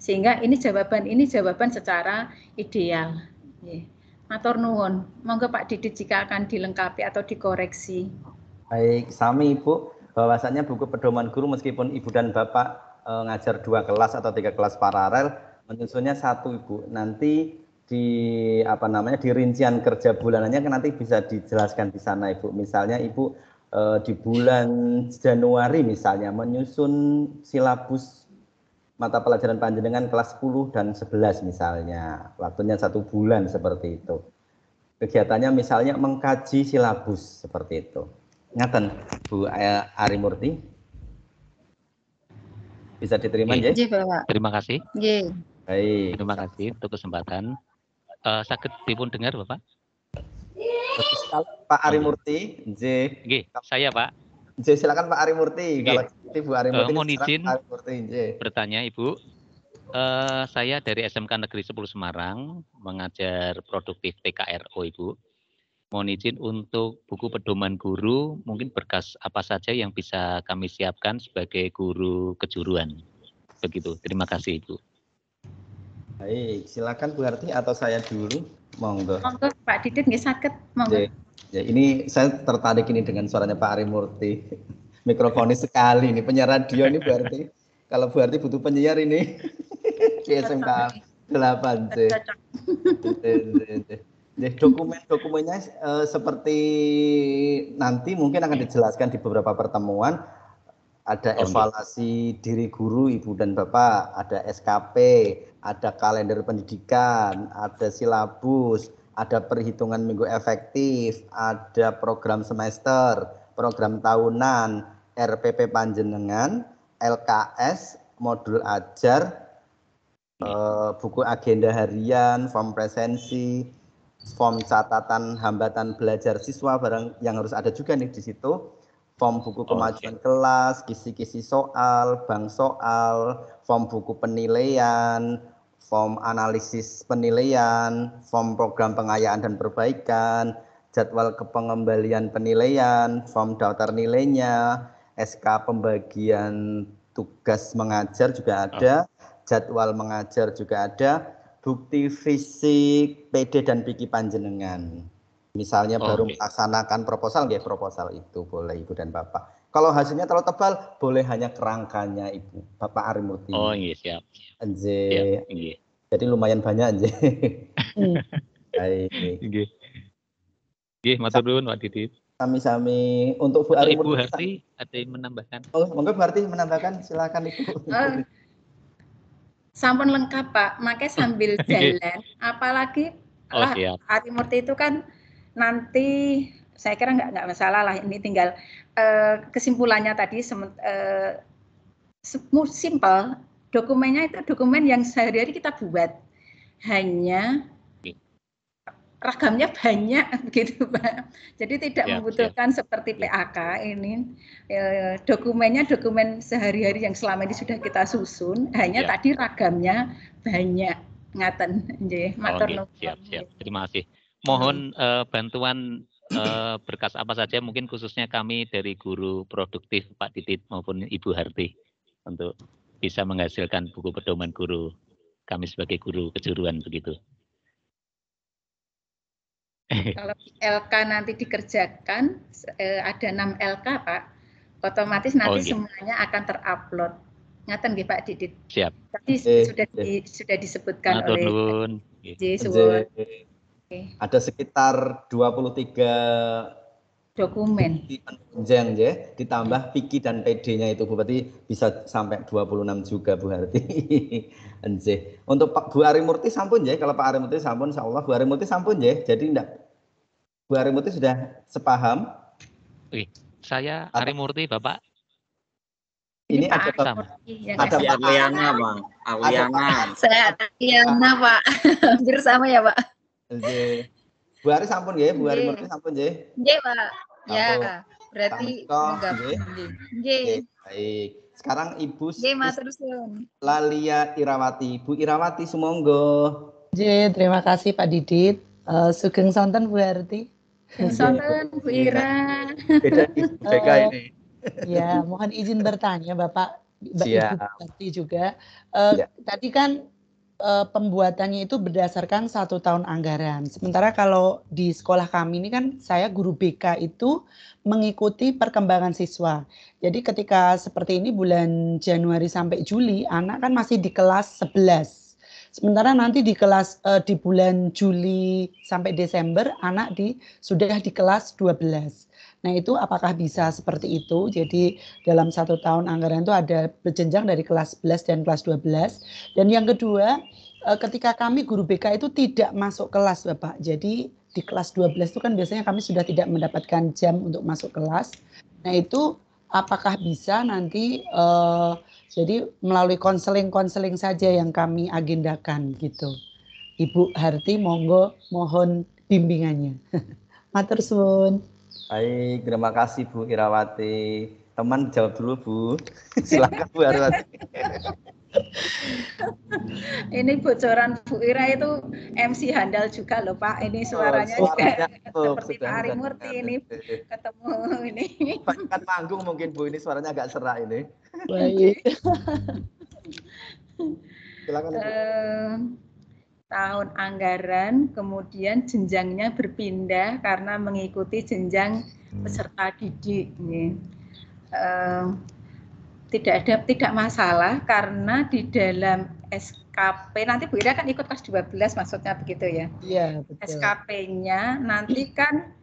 Sehingga ini jawaban secara ideal. Matur nuwun. Monggo Pak Didit jika akan dilengkapi atau dikoreksi. Baik, sami Ibu. Bahwasannya buku pedoman guru meskipun Ibu dan Bapak ngajar 2 kelas atau 3 kelas paralel, menyusunnya 1 Ibu. Nanti di di rincian kerja bulanannya kan nanti bisa dijelaskan di sana Ibu. Misalnya Ibu di bulan Januari misalnya menyusun silabus mata pelajaran panjenengan kelas 10 dan 11 misalnya, waktunya 1 bulan seperti itu. Kegiatannya misalnya mengkaji silabus seperti itu. Ngaten Bu Ari Murti, bisa diterima ya? Terima kasih. Baik. Terima kasih untuk kesempatan. Sakit dipun dengar Bapak? Pak Ari Murti, saya Pak. Silakan Pak Ari Murti. Kalau Bu Ari Murti, mohon izin bertanya Ibu. Saya dari SMK Negeri 10 Semarang mengajar produktif TKRO Ibu. Mohon izin untuk buku pedoman guru, mungkin berkas apa saja yang bisa kami siapkan sebagai guru kejuruan. Begitu. Terima kasih Ibu. Baik, silakan Bu Harti atau saya dulu. Monggo. Monggo Pak Didit nggih saged. Monggo. Ya, ini saya tertarik ini dengan suaranya Pak Ari Murti. Mikrofonis sekali ini, penyiar radio ini Bu Harti. Kalau Bu Harti butuh penyiar ini di SMK 8C. Dokumennya seperti nanti mungkin akan dijelaskan di beberapa pertemuan. Ada evaluasi diri guru Ibu dan Bapak, ada SKP, ada kalender pendidikan, ada silabus, ada perhitungan minggu efektif, ada program semester, program tahunan, RPP panjenengan, LKS, modul ajar, buku agenda harian, form presensi, form catatan hambatan belajar siswa barang yang harus ada juga nih di situ. Form buku kemajuan kelas, kisi-kisi soal, bank soal, form buku penilaian, form analisis penilaian, form program pengayaan dan perbaikan, jadwal kepengembalian penilaian, form daftar nilainya, SK pembagian tugas mengajar juga ada, jadwal mengajar juga ada, bukti fisik, PD dan PIKI panjenengan. Misalnya baru melaksanakan proposal, ya proposal itu boleh Ibu dan Bapak. Kalau hasilnya terlalu tebal, boleh hanya kerangkanya Ibu, Bapak Ari Murti. Oh iya siap. Siap, jadi lumayan banyak Anje. Baik. Nggih, matur nuwun Pak Didit. Sami-sami. Untuk Bu Ari Ibu Murti Harti ada yang menambahkan? Oh, monggo Bu Harti menambahkan, silakan Ibu. Sampun lengkap Pak, makanya sambil jalan, apalagi Ari Murti itu kan nanti saya kira nggak masalah lah, ini tinggal kesimpulannya tadi simple, dokumennya itu dokumen yang sehari-hari kita buat, hanya ragamnya banyak begitu Pak. Jadi tidak membutuhkan seperti PAK ini, dokumennya dokumen sehari-hari yang selama ini sudah kita susun, hanya tadi ragamnya banyak. Ngaten nggih, matur nuwun. Siap. Terima kasih. Mohon bantuan berkas apa saja, mungkin khususnya kami dari guru produktif Pak Didit maupun Ibu Harti untuk bisa menghasilkan buku pedoman guru kami sebagai guru kejuruan begitu. Kalau LK nanti dikerjakan ada 6 LK Pak, otomatis nanti semuanya akan terupload. Ngaten nggih Pak Didit. Siap. Tadi sudah disebutkan oleh Suwun. Ada sekitar 23 dokumen. Ditambah PIKI dan PD-nya itu Bu, berarti bisa sampai 26 juga Bu Harti. Untuk Pak Bu Ari Murti sampun ya, kalau Pak Ari Murti sampun insyaallah Bu Ari Murti sampun ya. Jadi enggak Bu Ari Murti sudah sepaham? Saya Ari Murti Bapak. Ini ada Aliana Bang, Aliana. Saya Aliana Pak, hampir sama ya Pak. Bu Ari sampun ya, Bu Ari Murti sampun ya. Nggih Pak. Ya, berarti nggih. Baik. Sekarang Ibu Lalia Irawati. Bu Irawati sumangga. Nggih, terima kasih Pak Didit. Sugeng sonten Bu Harti. Sonten Bu Ira. Beda ini. Ya, mohon izin bertanya Bapak Ibu Bupati juga. Tadi kan pembuatannya itu berdasarkan 1 tahun anggaran. Sementara kalau di sekolah kami ini kan saya guru BK itu mengikuti perkembangan siswa. Jadi ketika seperti ini bulan Januari sampai Juli anak kan masih di kelas 11. Sementara nanti di kelas di bulan Juli sampai Desember anak sudah di kelas 12. Nah itu apakah bisa seperti itu? Jadi dalam 1 tahun anggaran itu ada berjenjang dari kelas 11 dan kelas 12. Dan yang kedua, ketika kami guru BK itu tidak masuk kelas Bapak. Jadi di kelas 12 itu kan biasanya kami sudah tidak mendapatkan jam untuk masuk kelas. Nah itu apakah bisa nanti jadi melalui konseling saja yang kami agendakan gitu. Ibu Harti monggo mohon bimbingannya. Matur suwun. Baik, terima kasih Bu Irawati. Teman jawab dulu Bu. Silakan Bu Irawati. Ini bocoran Bu Ira itu MC handal juga loh Pak. Ini suaranya juga seperti Pak Harimurti ini ketemu ini. Bahkan manggung mungkin Bu, ini suaranya agak serak ini. Baik. Silakan Bu. Tahun anggaran, kemudian jenjangnya berpindah karena mengikuti jenjang peserta didik. Tidak masalah karena di dalam SKP nanti Bu Ira kan ikut kelas 12 maksudnya begitu ya. Iya, betul. SKP-nya nanti kan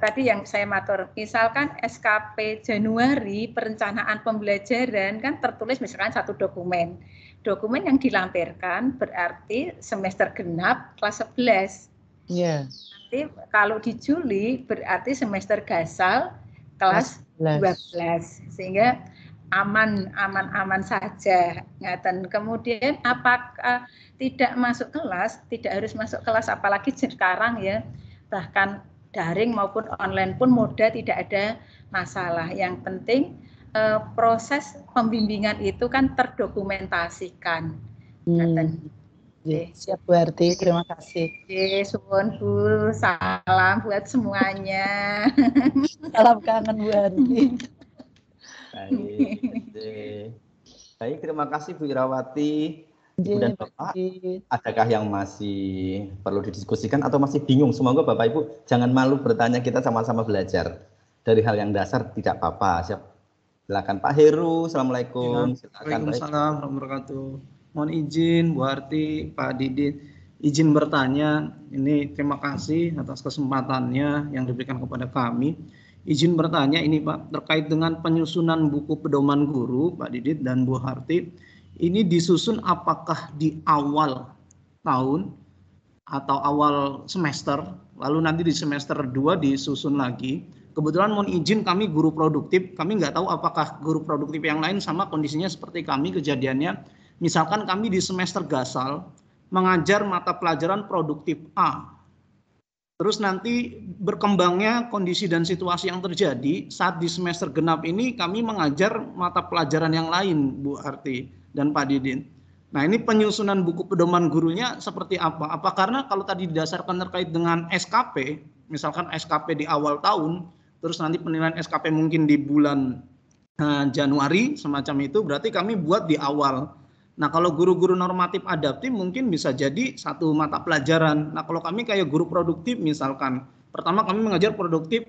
tadi yang saya matur, misalkan SKP Januari perencanaan pembelajaran kan tertulis misalkan 1 dokumen. Dokumen yang dilampirkan berarti semester genap kelas 11. Iya. Nanti kalau di Juli berarti semester gasal kelas 12. Sehingga aman saja. Dan kemudian apakah tidak masuk kelas, tidak harus masuk kelas apalagi sekarang ya. Bahkan daring maupun online pun moda tidak ada masalah. Yang penting proses pembimbingan itu kan terdokumentasikan. Siap Bu Harti, terima kasih. Suwun Bu, salam buat semuanya. Salam kangen Bu Harti. Baik, terima kasih Bu Irawati. Ibu dan Bapak, adakah yang masih perlu didiskusikan atau masih bingung? Semoga Bapak Ibu jangan malu bertanya, kita sama-sama belajar. Dari hal yang dasar tidak apa-apa. Silakan Pak Heru, Assalamualaikum. Waalaikumsalam warahmatullahi wabarakatuh. Mohon izin Bu Harti, Pak Didit, izin bertanya. Ini terima kasih atas kesempatannya yang diberikan kepada kami. Izin bertanya ini Pak, terkait dengan penyusunan buku pedoman guru Pak Didit dan Bu Harti, ini disusun apakah di awal tahun atau awal semester, lalu nanti di semester 2 disusun lagi. Kebetulan mohon izin kami guru produktif, kami nggak tahu apakah guru produktif yang lain sama kondisinya seperti kami kejadiannya. Misalkan kami di semester gasal mengajar mata pelajaran produktif A. Terus nanti berkembangnya kondisi dan situasi yang terjadi saat di semester genap ini kami mengajar mata pelajaran yang lain Bu Harti dan Pak Didin. Nah ini penyusunan buku pedoman gurunya seperti apa? Apa karena kalau tadi didasarkan terkait dengan SKP, misalkan SKP di awal tahun, terus nanti penilaian SKP mungkin di bulan Januari, semacam itu, berarti kami buat di awal. Nah kalau guru-guru normatif adaptif mungkin bisa jadi 1 mata pelajaran. Nah kalau kami kayak guru produktif misalkan, pertama kami mengajar produktif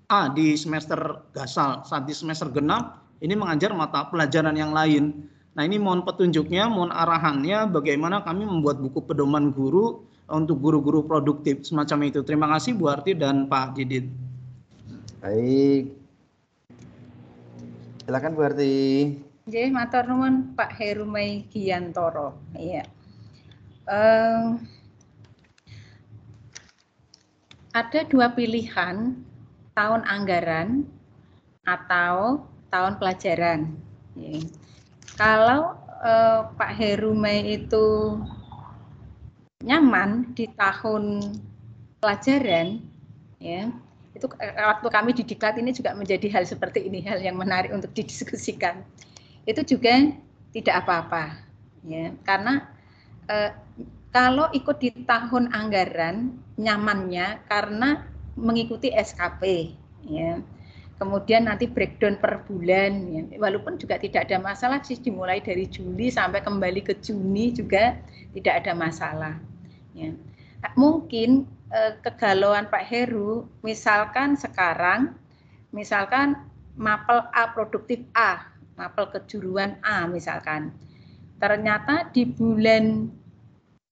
A di semester gasal, saat di semester genap, ini mengajar mata pelajaran yang lain. Nah ini mohon petunjuknya, mohon arahannya bagaimana kami membuat buku pedoman guru untuk guru-guru produktif semacam itu. Terima kasih Bu Harti dan Pak Didit. Baik. Silakan Bu Harti. Nggih, matur nuwun Pak Heru Giantoro. Iya. Ada 2 pilihan, tahun anggaran atau tahun pelajaran. Ya. Kalau Pak Heru itu nyaman di tahun pelajaran, ya, itu waktu kami di Diklat ini juga menjadi hal seperti ini, hal yang menarik untuk didiskusikan. Itu juga tidak apa-apa, ya, karena kalau ikut di tahun anggaran nyamannya karena mengikuti SKP, ya. Kemudian nanti breakdown per bulan, ya. Walaupun juga tidak ada masalah sih, dimulai dari Juli sampai kembali ke Juni juga tidak ada masalah. Ya. Mungkin kegalauan Pak Heru, misalkan sekarang, misalkan mapel A produktif A, mapel kejuruan A misalkan, ternyata di bulan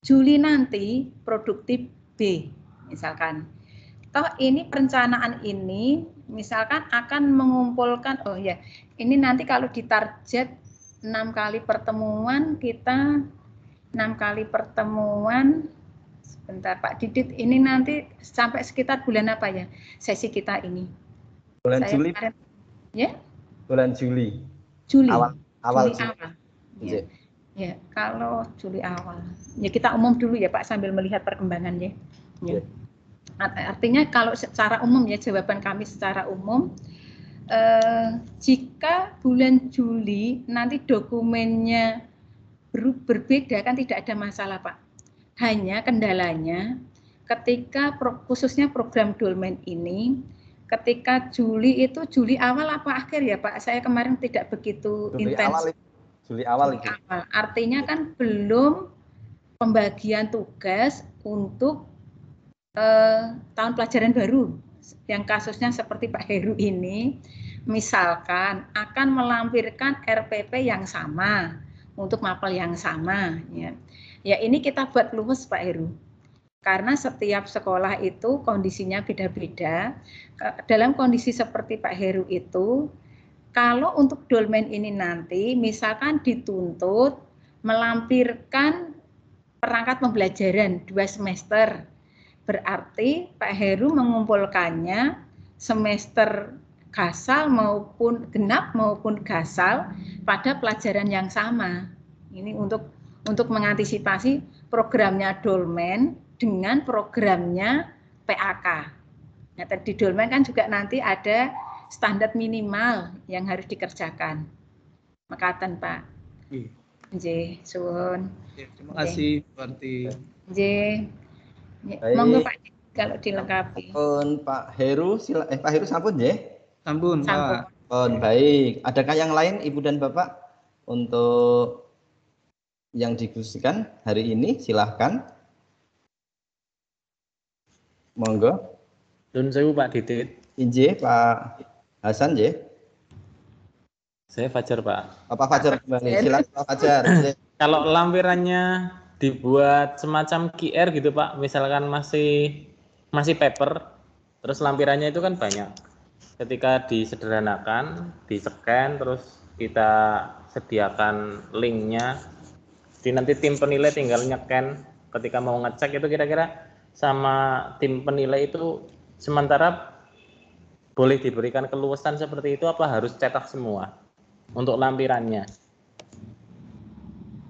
Juli nanti produktif B misalkan. Toh ini perencanaan ini misalkan akan mengumpulkan, oh ya, ini nanti kalau ditarget 6 kali pertemuan, kita 6 kali pertemuan, sebentar Pak Didit, ini nanti sampai sekitar bulan apa ya sesi kita ini? Bulan Juli. Ya? Bulan Juli. Juli. Awal Juli awal. Ya. Ya, kalau Juli awal. Ya kita umum dulu ya Pak sambil melihat perkembangannya. Ya. Artinya kalau secara umum ya, jawaban kami secara umum, jika bulan Juli nanti dokumennya berbeda kan tidak ada masalah Pak. Hanya kendalanya ketika khususnya program dolmen ini, ketika Juli itu Juli awal apa akhir ya Pak? Saya kemarin tidak begitu intens. Juli awal itu. Artinya kan belum pembagian tugas untuk tahun pelajaran baru yang kasusnya seperti Pak Heru ini, misalkan akan melampirkan RPP yang sama untuk mapel yang sama, ya. Ya ini kita buat luwes Pak Heru, karena setiap sekolah itu kondisinya beda-beda. Dalam kondisi seperti Pak Heru itu, kalau untuk dolmen ini nanti misalkan dituntut melampirkan perangkat pembelajaran 2 semester, berarti Pak Heru mengumpulkannya semester gasal maupun genap maupun gasal pada pelajaran yang sama. Ini untuk mengantisipasi programnya dolmen dengan programnya PAK. Nah, di dolmen kan juga nanti ada standar minimal yang harus dikerjakan. Makaten Pak. Nggih, suwun. Terima kasih Berarti. Nggih. Monggo Pak kalau dilengkapi. Pak Heru, Pak Heru sampun nggih? Sampun, Pak. Baik. Adakah yang lain Ibu dan Bapak untuk yang didiskusikan hari ini? Silahkan. Monggo. Dun sewu Pak Didit. Injih Pak Hasan nggih. Saya Fajar Pak. Pak Fajar kembali. Silakan Pak Fajar. Kalau lampirannya dibuat semacam QR gitu Pak, misalkan masih paper, terus lampirannya itu kan banyak. Ketika disederhanakan, di-scan, terus kita sediakan linknya, nanti tim penilai tinggal nyeken. Ketika mau ngecek itu kira-kira sama tim penilai itu sementara boleh diberikan keluasan seperti itu apa harus cetak semua untuk lampirannya?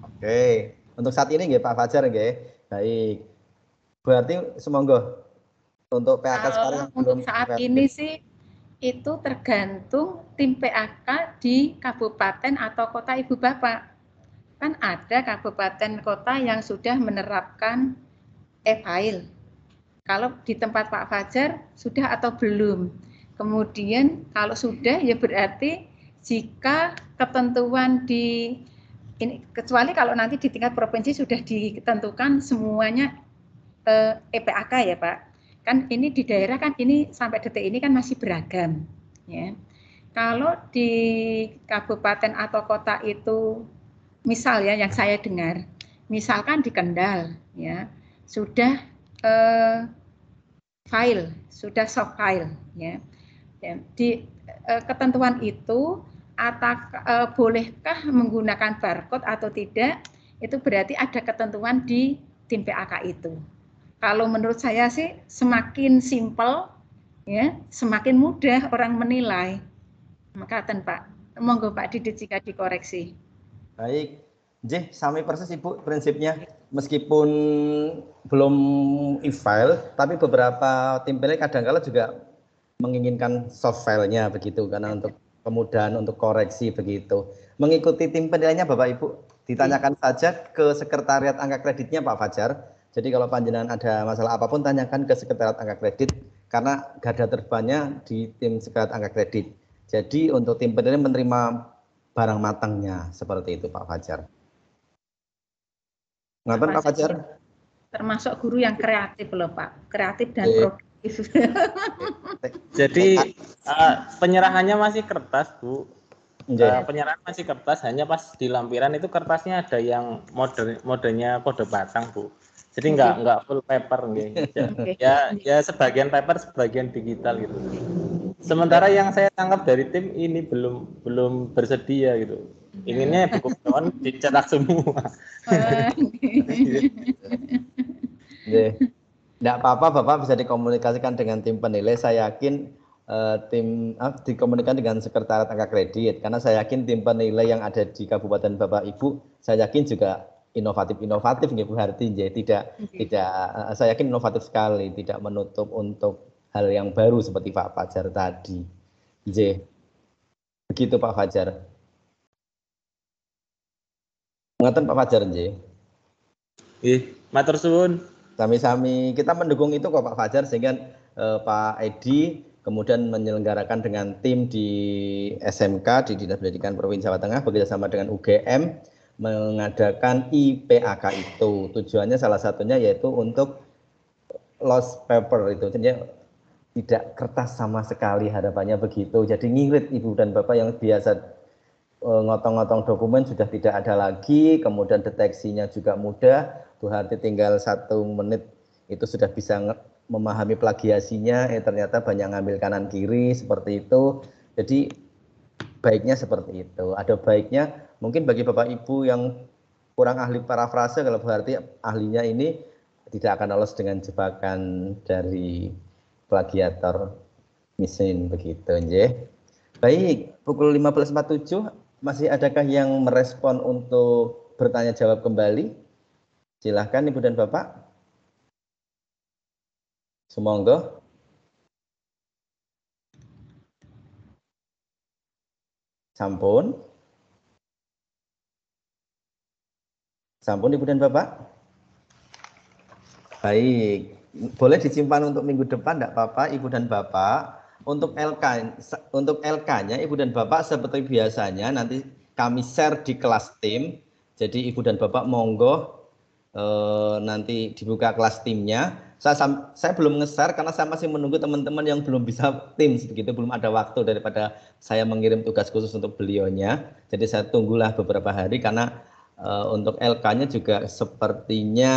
Oke. Untuk saat ini nggih Pak Fajar nggih. Baik. Berarti semonggo untuk PAK sekarang untuk saat ini sih itu tergantung tim PAK di kabupaten atau kota Ibu Bapak. Kan ada kabupaten kota yang sudah menerapkan e-file. Kalau di tempat Pak Fajar sudah atau belum. Kemudian kalau sudah ya berarti jika ketentuan di ini, kecuali kalau nanti di tingkat provinsi sudah ditentukan semuanya EPAK ya Pak. Kan ini di daerah kan ini sampai detik ini kan masih beragam. Ya. Kalau di kabupaten atau kota itu, misal ya yang saya dengar, misalkan di Kendal, ya sudah file, sudah soft file, ya. Di ketentuan itu bolehkah menggunakan barcode atau tidak, itu berarti ada ketentuan di tim PAK itu. Kalau menurut saya sih semakin simpel, ya, semakin mudah orang menilai. Makaten Pak, monggo Pak Didit jika dikoreksi. Baik, sami persis Ibu prinsipnya. Meskipun belum e-file, tapi beberapa tim penilai kadang-kala juga menginginkan soft file-nya begitu, karena untuk kemudahan untuk koreksi begitu. Mengikuti tim penilainya Bapak Ibu, ditanyakan saja ke sekretariat angka kreditnya Pak Fajar. Jadi kalau panjenengan ada masalah apapun tanyakan ke sekretariat angka kredit karena garda terdepannya di tim sekretariat angka kredit. Jadi untuk tim penilai menerima barang matangnya seperti itu Pak Fajar. Ngapain Pak Fajar? Termasuk guru yang kreatif loh Pak, kreatif dan produktif. Jadi penyerahannya masih kertas Bu. Penyerahan masih kertas, hanya pas di lampiran itu kertasnya ada yang modenya kode batang Bu. Jadi nggak full paper ya sebagian paper sebagian digital gitu. Sementara yang saya tangkap dari tim ini belum bersedia gitu. Inginnya buku pedoman dicetak semua. Tidak apa-apa Bapak bisa dikomunikasikan dengan tim penilai. Saya yakin dikomunikasikan dengan sekretariat angka kredit, karena saya yakin tim penilai yang ada di Kabupaten Bapak Ibu, saya yakin juga inovatif nih Bu Harti. Tidak saya yakin inovatif sekali, tidak menutup untuk hal yang baru seperti Pak Fajar tadi. Begitu Pak Fajar. Ngaten Pak Fajar matur suwun. Sami-sami kita mendukung itu kok Pak Fajar, sehingga Pak Edi kemudian menyelenggarakan dengan tim di SMK di Dinas Pendidikan Provinsi Jawa Tengah bekerjasama dengan UGM mengadakan IPAK itu. Tujuannya salah satunya yaitu untuk lost paper itu, jadi tidak kertas sama sekali, harapannya begitu. Jadi ngirit Ibu dan Bapak yang biasa ngotong-ngotong dokumen sudah tidak ada lagi, kemudian deteksinya juga mudah. Bu Harti tinggal 1 menit itu sudah bisa memahami plagiasinya, ternyata banyak ngambil kanan kiri seperti itu. Jadi baiknya seperti itu. Ada baiknya mungkin bagi Bapak Ibu yang kurang ahli parafrase, kalau Bu Harti ahlinya ini tidak akan lolos dengan jebakan dari plagiator mesin begitu. Baik, pukul 15.47 masih adakah yang merespon untuk bertanya jawab kembali? Silahkan Ibu dan Bapak. Sumangga. Sampun. Sampun Ibu dan Bapak. Baik, boleh disimpan untuk minggu depan, tidak apa-apa Ibu dan Bapak. Untuk LK-nya Ibu dan Bapak seperti biasanya nanti kami share di kelas tim. Jadi Ibu dan Bapak monggo nanti dibuka kelas timnya. Saya belum nge-share karena saya masih menunggu teman-teman yang belum bisa tim, begitu belum ada waktu daripada saya mengirim tugas khusus untuk beliaunya. Jadi saya tunggulah beberapa hari karena untuk LK-nya juga sepertinya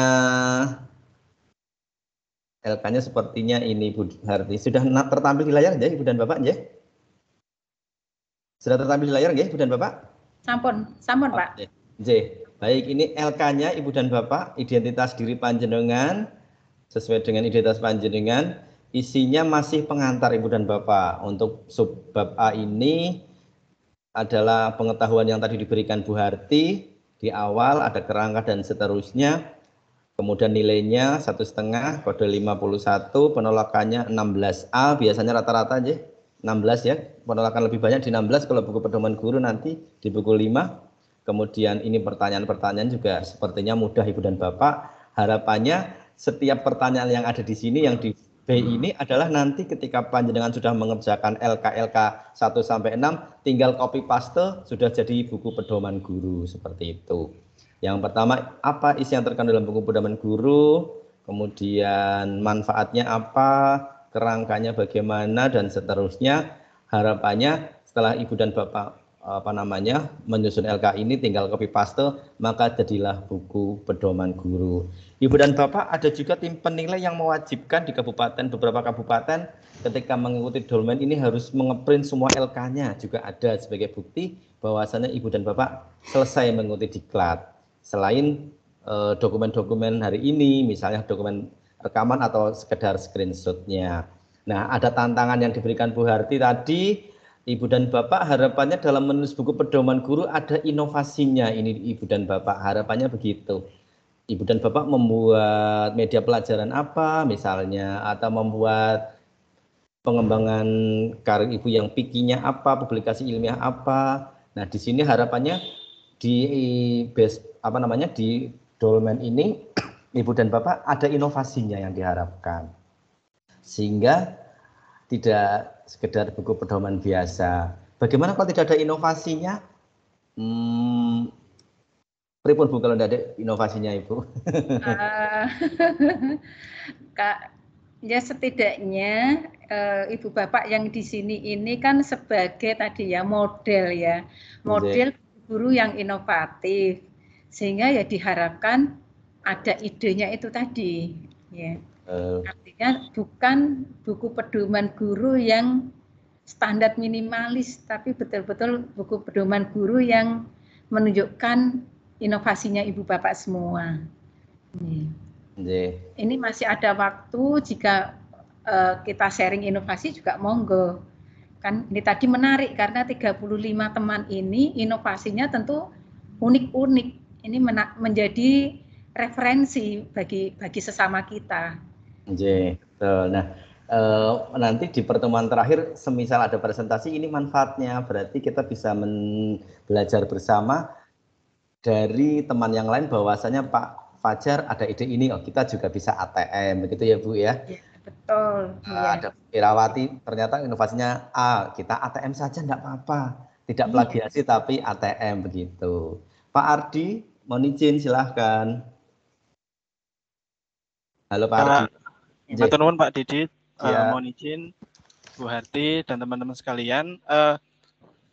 ini Bu Harti sudah tertampil di layar ya Ibu dan Bapak ya? Sudah tertampil di layar ya Ibu dan Bapak? Sampun Pak. Baik, ini LK-nya Ibu dan Bapak, identitas diri panjenengan sesuai dengan identitas panjenengan, isinya masih pengantar Ibu dan Bapak. Untuk subbab A ini adalah pengetahuan yang tadi diberikan Bu Harti di awal, ada kerangka dan seterusnya. Kemudian nilainya 1,5, kode 51, penolakannya 16A, biasanya rata-rata aja 16 ya, penolakan lebih banyak di 16 kalau buku pedoman guru nanti di buku 5. Kemudian ini pertanyaan-pertanyaan juga sepertinya mudah Ibu dan Bapak. Harapannya setiap pertanyaan yang ada di sini yang di B ini adalah nanti ketika panjenengan sudah mengerjakan LK 1 sampai 6 tinggal copy paste sudah jadi buku pedoman guru seperti itu. Yang pertama, apa isi yang terkandung dalam buku pedoman guru, kemudian manfaatnya apa, kerangkanya bagaimana dan seterusnya. Harapannya setelah Ibu dan Bapak menyusun LK ini tinggal copy paste maka jadilah buku pedoman guru. Ibu dan Bapak, ada juga tim penilai yang mewajibkan di beberapa kabupaten ketika mengikuti dolmen ini harus mengeprint semua LK-nya, juga ada sebagai bukti bahwasannya Ibu dan Bapak selesai mengikuti diklat. Selain dokumen-dokumen hari ini, misalnya dokumen rekaman atau sekedar screenshot-nya. Nah, ada tantangan yang diberikan Bu Harti tadi. Ibu dan Bapak, harapannya dalam menulis buku pedoman guru ada inovasinya ini Ibu dan Bapak, harapannya begitu. Ibu dan Bapak membuat media pelajaran apa misalnya, atau membuat pengembangan karir Ibu yang pikinya apa, publikasi ilmiah apa. Nah, di sini harapannya di dolmen ini Ibu dan Bapak ada inovasinya yang diharapkan. Sehingga tidak sekedar buku pedoman biasa. Bagaimana kalau tidak ada inovasinya? Pripun Bu kalau tidak ada inovasinya Ibu? Kak, ya setidaknya Ibu Bapak yang di sini ini kan sebagai tadi ya model guru yang inovatif, sehingga ya diharapkan ada idenya itu tadi ya. Artinya bukan buku pedoman guru yang standar minimalis, tapi betul-betul buku pedoman guru yang menunjukkan inovasinya Ibu Bapak semua. Ini masih ada waktu, jika kita sharing inovasi juga monggo. Kan ini tadi menarik karena 35 teman ini inovasinya tentu unik-unik. Ini menjadi referensi bagi sesama kita. Betul. Nah, nanti di pertemuan terakhir semisal ada presentasi, ini manfaatnya berarti kita bisa belajar bersama dari teman yang lain bahwasanya Pak Fajar ada ide ini, oh kita juga bisa ATM, begitu ya Bu ya? Ya betul. Ada Irawati, ternyata inovasinya kita ATM saja enggak apa-apa, tidak plagiasi tapi ATM begitu. Pak Ardi, mohon izin silahkan. Halo Pak Ardi. Matur nuwun Pak Didit, mohon izin Bu Harti dan teman-teman sekalian.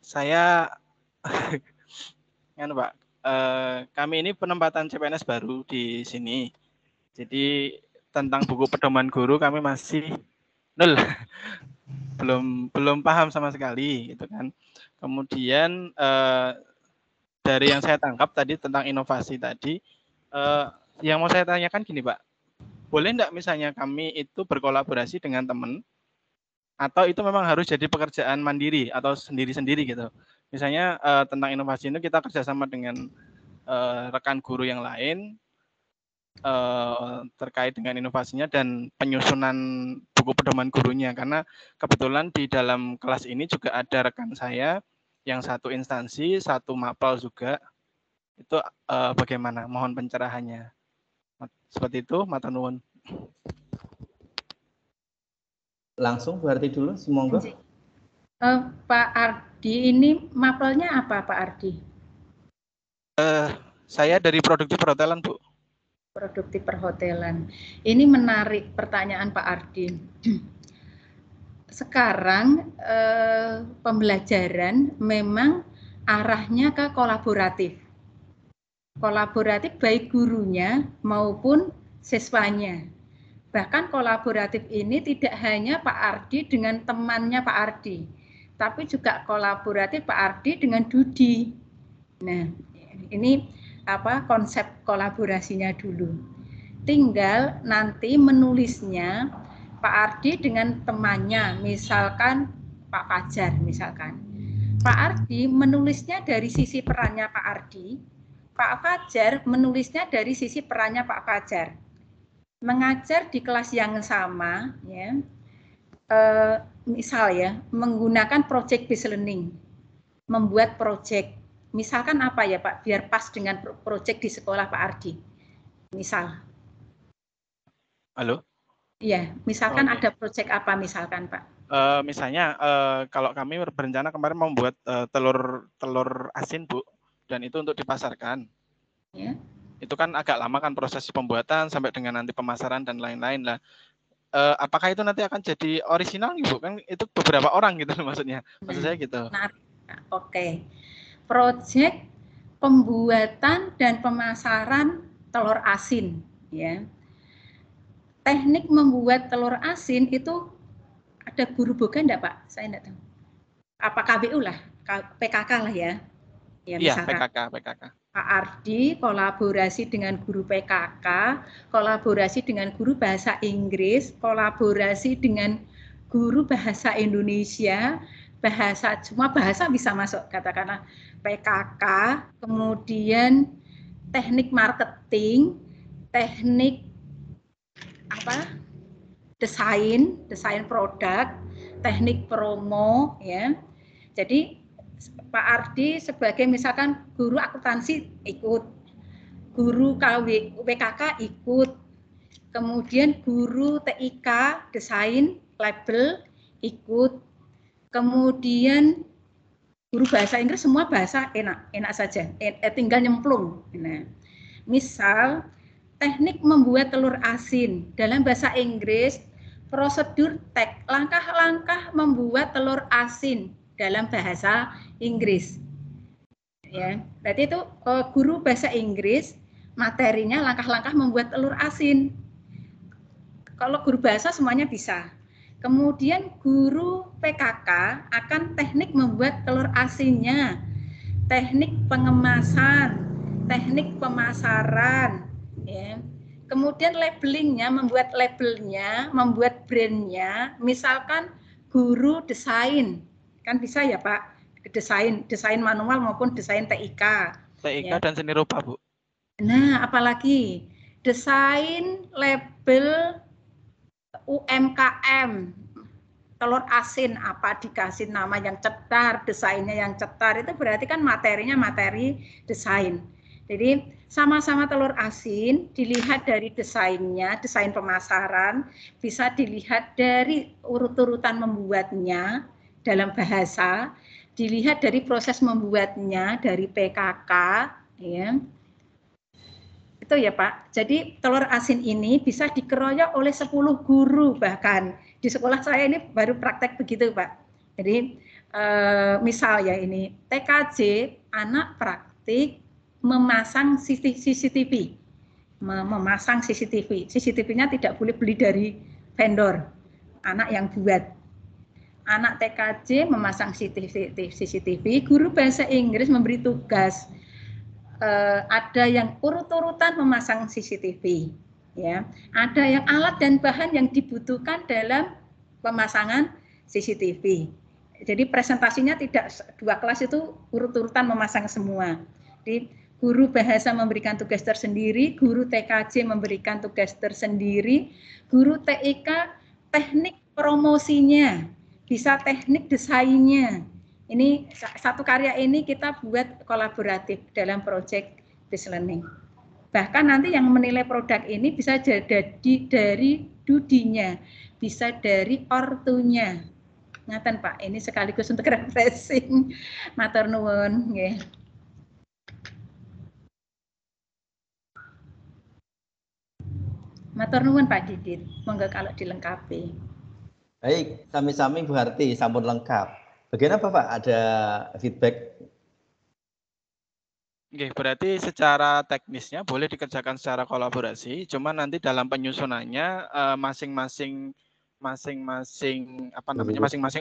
Saya Pak, kami ini penempatan CPNS baru di sini. Jadi tentang buku pedoman guru kami masih nol. belum paham sama sekali gitu kan. Kemudian dari yang saya tangkap tadi tentang inovasi tadi, yang mau saya tanyakan gini Pak, boleh enggak misalnya kami itu berkolaborasi dengan teman, atau itu memang harus jadi pekerjaan mandiri atau sendiri-sendiri gitu. Misalnya tentang inovasi itu kita kerjasama dengan rekan guru yang lain terkait dengan inovasinya dan penyusunan buku pedoman gurunya, karena kebetulan di dalam kelas ini juga ada rekan saya yang satu instansi, satu mapel juga. Itu bagaimana? Mohon pencerahannya. Seperti itu, matur nuwun. Langsung berarti dulu, semoga. Pak Ardi, ini mapelnya apa Pak Ardi? Saya dari produktif perhotelan Bu. Produktif perhotelan. Ini menarik pertanyaan Pak Ardi. Sekarang pembelajaran memang arahnya ke kolaboratif. Kolaboratif baik gurunya maupun siswanya. Bahkan kolaboratif ini tidak hanya Pak Ardi dengan temannya Pak Ardi, tapi juga kolaboratif Pak Ardi dengan Dudi. Nah, ini konsep kolaborasinya dulu. Tinggal nanti menulisnya Pak Ardi dengan temannya, misalkan Pak Fajar misalkan. Pak Ardi menulisnya dari sisi perannya Pak Ardi, Pak Fajar menulisnya dari sisi perannya Pak Fajar. Mengajar di kelas yang sama, ya, misal ya, menggunakan project based learning, membuat project. Misalkan apa ya Pak, biar pas dengan project di sekolah Pak Ardi. Misal. Halo? Iya, misalkan ada project apa misalkan Pak? Misalnya kalau kami berencana kemarin membuat telur asin Bu, dan itu untuk dipasarkan. Ya. Itu kan agak lama kan proses pembuatan sampai dengan nanti pemasaran dan lain-lain lah. Apakah itu nanti akan jadi orisinal Ibu? Kan itu beberapa orang gitu maksudnya. Maksud saya gitu. Nah, oke. Project pembuatan dan pemasaran telur asin, ya. Teknik membuat telur asin itu ada guru boga enggak Pak? Saya enggak tahu. Apa KBU lah, PKK lah ya. Ya iya, misalkan. PKK. Pak Ardi kolaborasi dengan guru PKK, kolaborasi dengan guru bahasa Inggris, kolaborasi dengan guru bahasa Indonesia, semua bahasa bisa masuk, katakanlah PKK, kemudian teknik marketing, teknik desain produk, teknik promo, ya. Jadi Pak Ardi sebagai misalkan guru akuntansi ikut, guru PKK ikut, kemudian guru TIK desain label ikut. Kemudian guru bahasa Inggris semua bahasa enak saja, tinggal nyemplung. Nah, misal teknik membuat telur asin dalam bahasa Inggris, prosedur langkah-langkah membuat telur asin dalam bahasa Inggris. Ya, berarti itu guru bahasa Inggris materinya langkah-langkah membuat telur asin. Kalau guru bahasa semuanya bisa. Kemudian guru PKK akan teknik membuat telur asinnya, teknik pengemasan, teknik pemasaran, ya. Kemudian labelingnya, membuat labelnya, membuat brandnya. Misalkan guru desain, kan bisa ya Pak, desain manual maupun desain TIK. TIK ya. Dan seni rupa, Bu. Nah, apalagi desain label UMKM, telur asin apa dikasih nama yang cetar, desainnya yang cetar, itu berarti kan materinya materi desain. Jadi sama-sama telur asin, dilihat dari desainnya, desain pemasaran, bisa dilihat dari urut-urutan membuatnya dalam bahasa, dilihat dari proses membuatnya dari PKK, ya. Itu ya Pak. Jadi telur asin ini bisa dikeroyok oleh 10 guru bahkan. Di sekolah saya ini baru praktek begitu Pak. Jadi misal ya ini TKJ anak praktik memasang CCTV. Memasang CCTV. CCTV-nya tidak boleh beli dari vendor. Anak yang buat. Anak TKJ memasang CCTV. Guru bahasa Inggris memberi tugas. Ada yang urut-urutan memasang CCTV, ya. Ada yang alat dan bahan yang dibutuhkan dalam pemasangan CCTV. Jadi presentasinya tidak 2 kelas itu urut-urutan memasang semua. Jadi guru bahasa memberikan tugas tersendiri, guru TKJ memberikan tugas tersendiri, guru TIK teknik promosinya, bisa teknik desainnya. Ini satu karya ini kita buat kolaboratif dalam project This Learning. Bahkan nanti yang menilai produk ini bisa jadi dari dudinya, bisa dari ortunya. Ngaten Pak, ini sekaligus untuk refreshing. Matur nuwun nggih. Matur nuwun Pak Didit, monggo kalau dilengkapi. Baik, sami-sami Bu Harti, sampun lengkap. Bagaimana Pak? Ada feedback? Oke, berarti secara teknisnya boleh dikerjakan secara kolaborasi, cuman nanti dalam penyusunannya masing-masing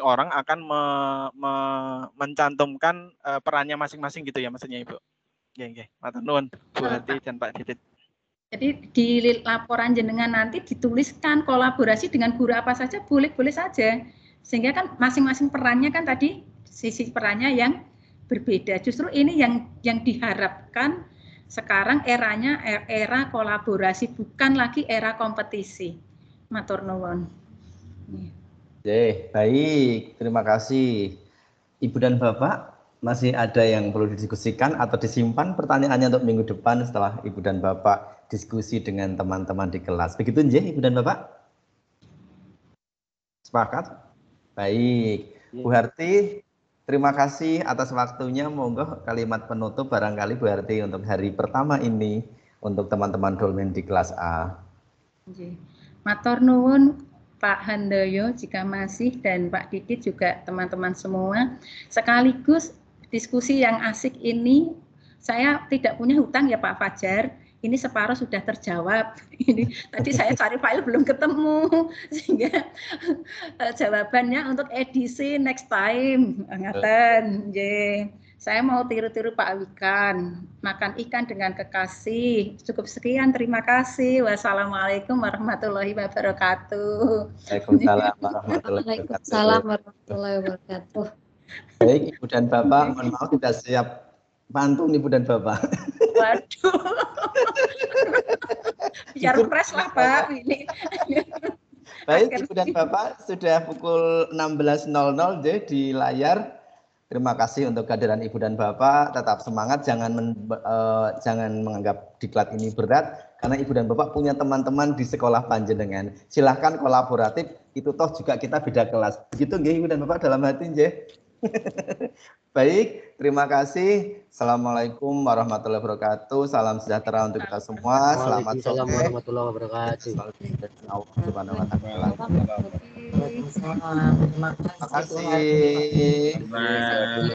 orang akan mencantumkan perannya masing-masing gitu ya maksudnya Ibu. Oke, matur nuwun Bu Harti dan Pak Didit. Jadi di laporan jenengan nanti dituliskan kolaborasi dengan guru apa saja boleh-boleh saja. Sehingga kan masing-masing perannya kan tadi sisi perannya yang berbeda. Justru ini yang diharapkan sekarang eranya era kolaborasi, bukan lagi era kompetisi. Matur nuwun. Baik, terima kasih. Ibu dan Bapak, masih ada yang perlu didiskusikan atau disimpan pertanyaannya untuk minggu depan setelah Ibu dan Bapak diskusi dengan teman-teman di kelas. Begitu nggih Ibu dan Bapak? Sepakat? Baik, Bu Harti, terima kasih atas waktunya. Monggo kalimat penutup barangkali Bu Harti untuk hari pertama ini untuk teman-teman Dolmen di kelas A. Matur nuwun Pak Handoyo jika masih dan Pak Didit juga teman-teman semua. Sekaligus diskusi yang asik ini, saya tidak punya hutang ya Pak Fajar. Ini separuh sudah terjawab. Ini tadi saya cari file belum ketemu, sehingga jawabannya untuk edisi next time. Ngaten, saya mau tiru-tiru Pak Wikan, makan ikan dengan kekasih. Cukup sekian, terima kasih. Wassalamualaikum warahmatullahi wabarakatuh. Waalaikumsalam warahmatullahi wabarakatuh. Baik Ibu dan Bapak, mohon maaf tidak siap pantun Ibu dan Bapak. Waduh. Biar fresh lah Pak ini. Baik Ibu dan Bapak, sudah pukul 16.00 di layar. Terima kasih untuk kehadiran Ibu dan Bapak. Tetap semangat, jangan menganggap diklat ini berat, karena Ibu dan Bapak punya teman-teman di sekolah panjenengan. Silahkan kolaboratif, itu toh juga kita beda kelas. Begitu nggih Ibu dan Bapak dalam hati nggih. Baik, terima kasih. Assalamualaikum warahmatullahi wabarakatuh. Salam sejahtera untuk kita semua. Selamat sore. Waalaikumsalam warahmatullahi wabarakatuh. Terima kasih. Terima kasih.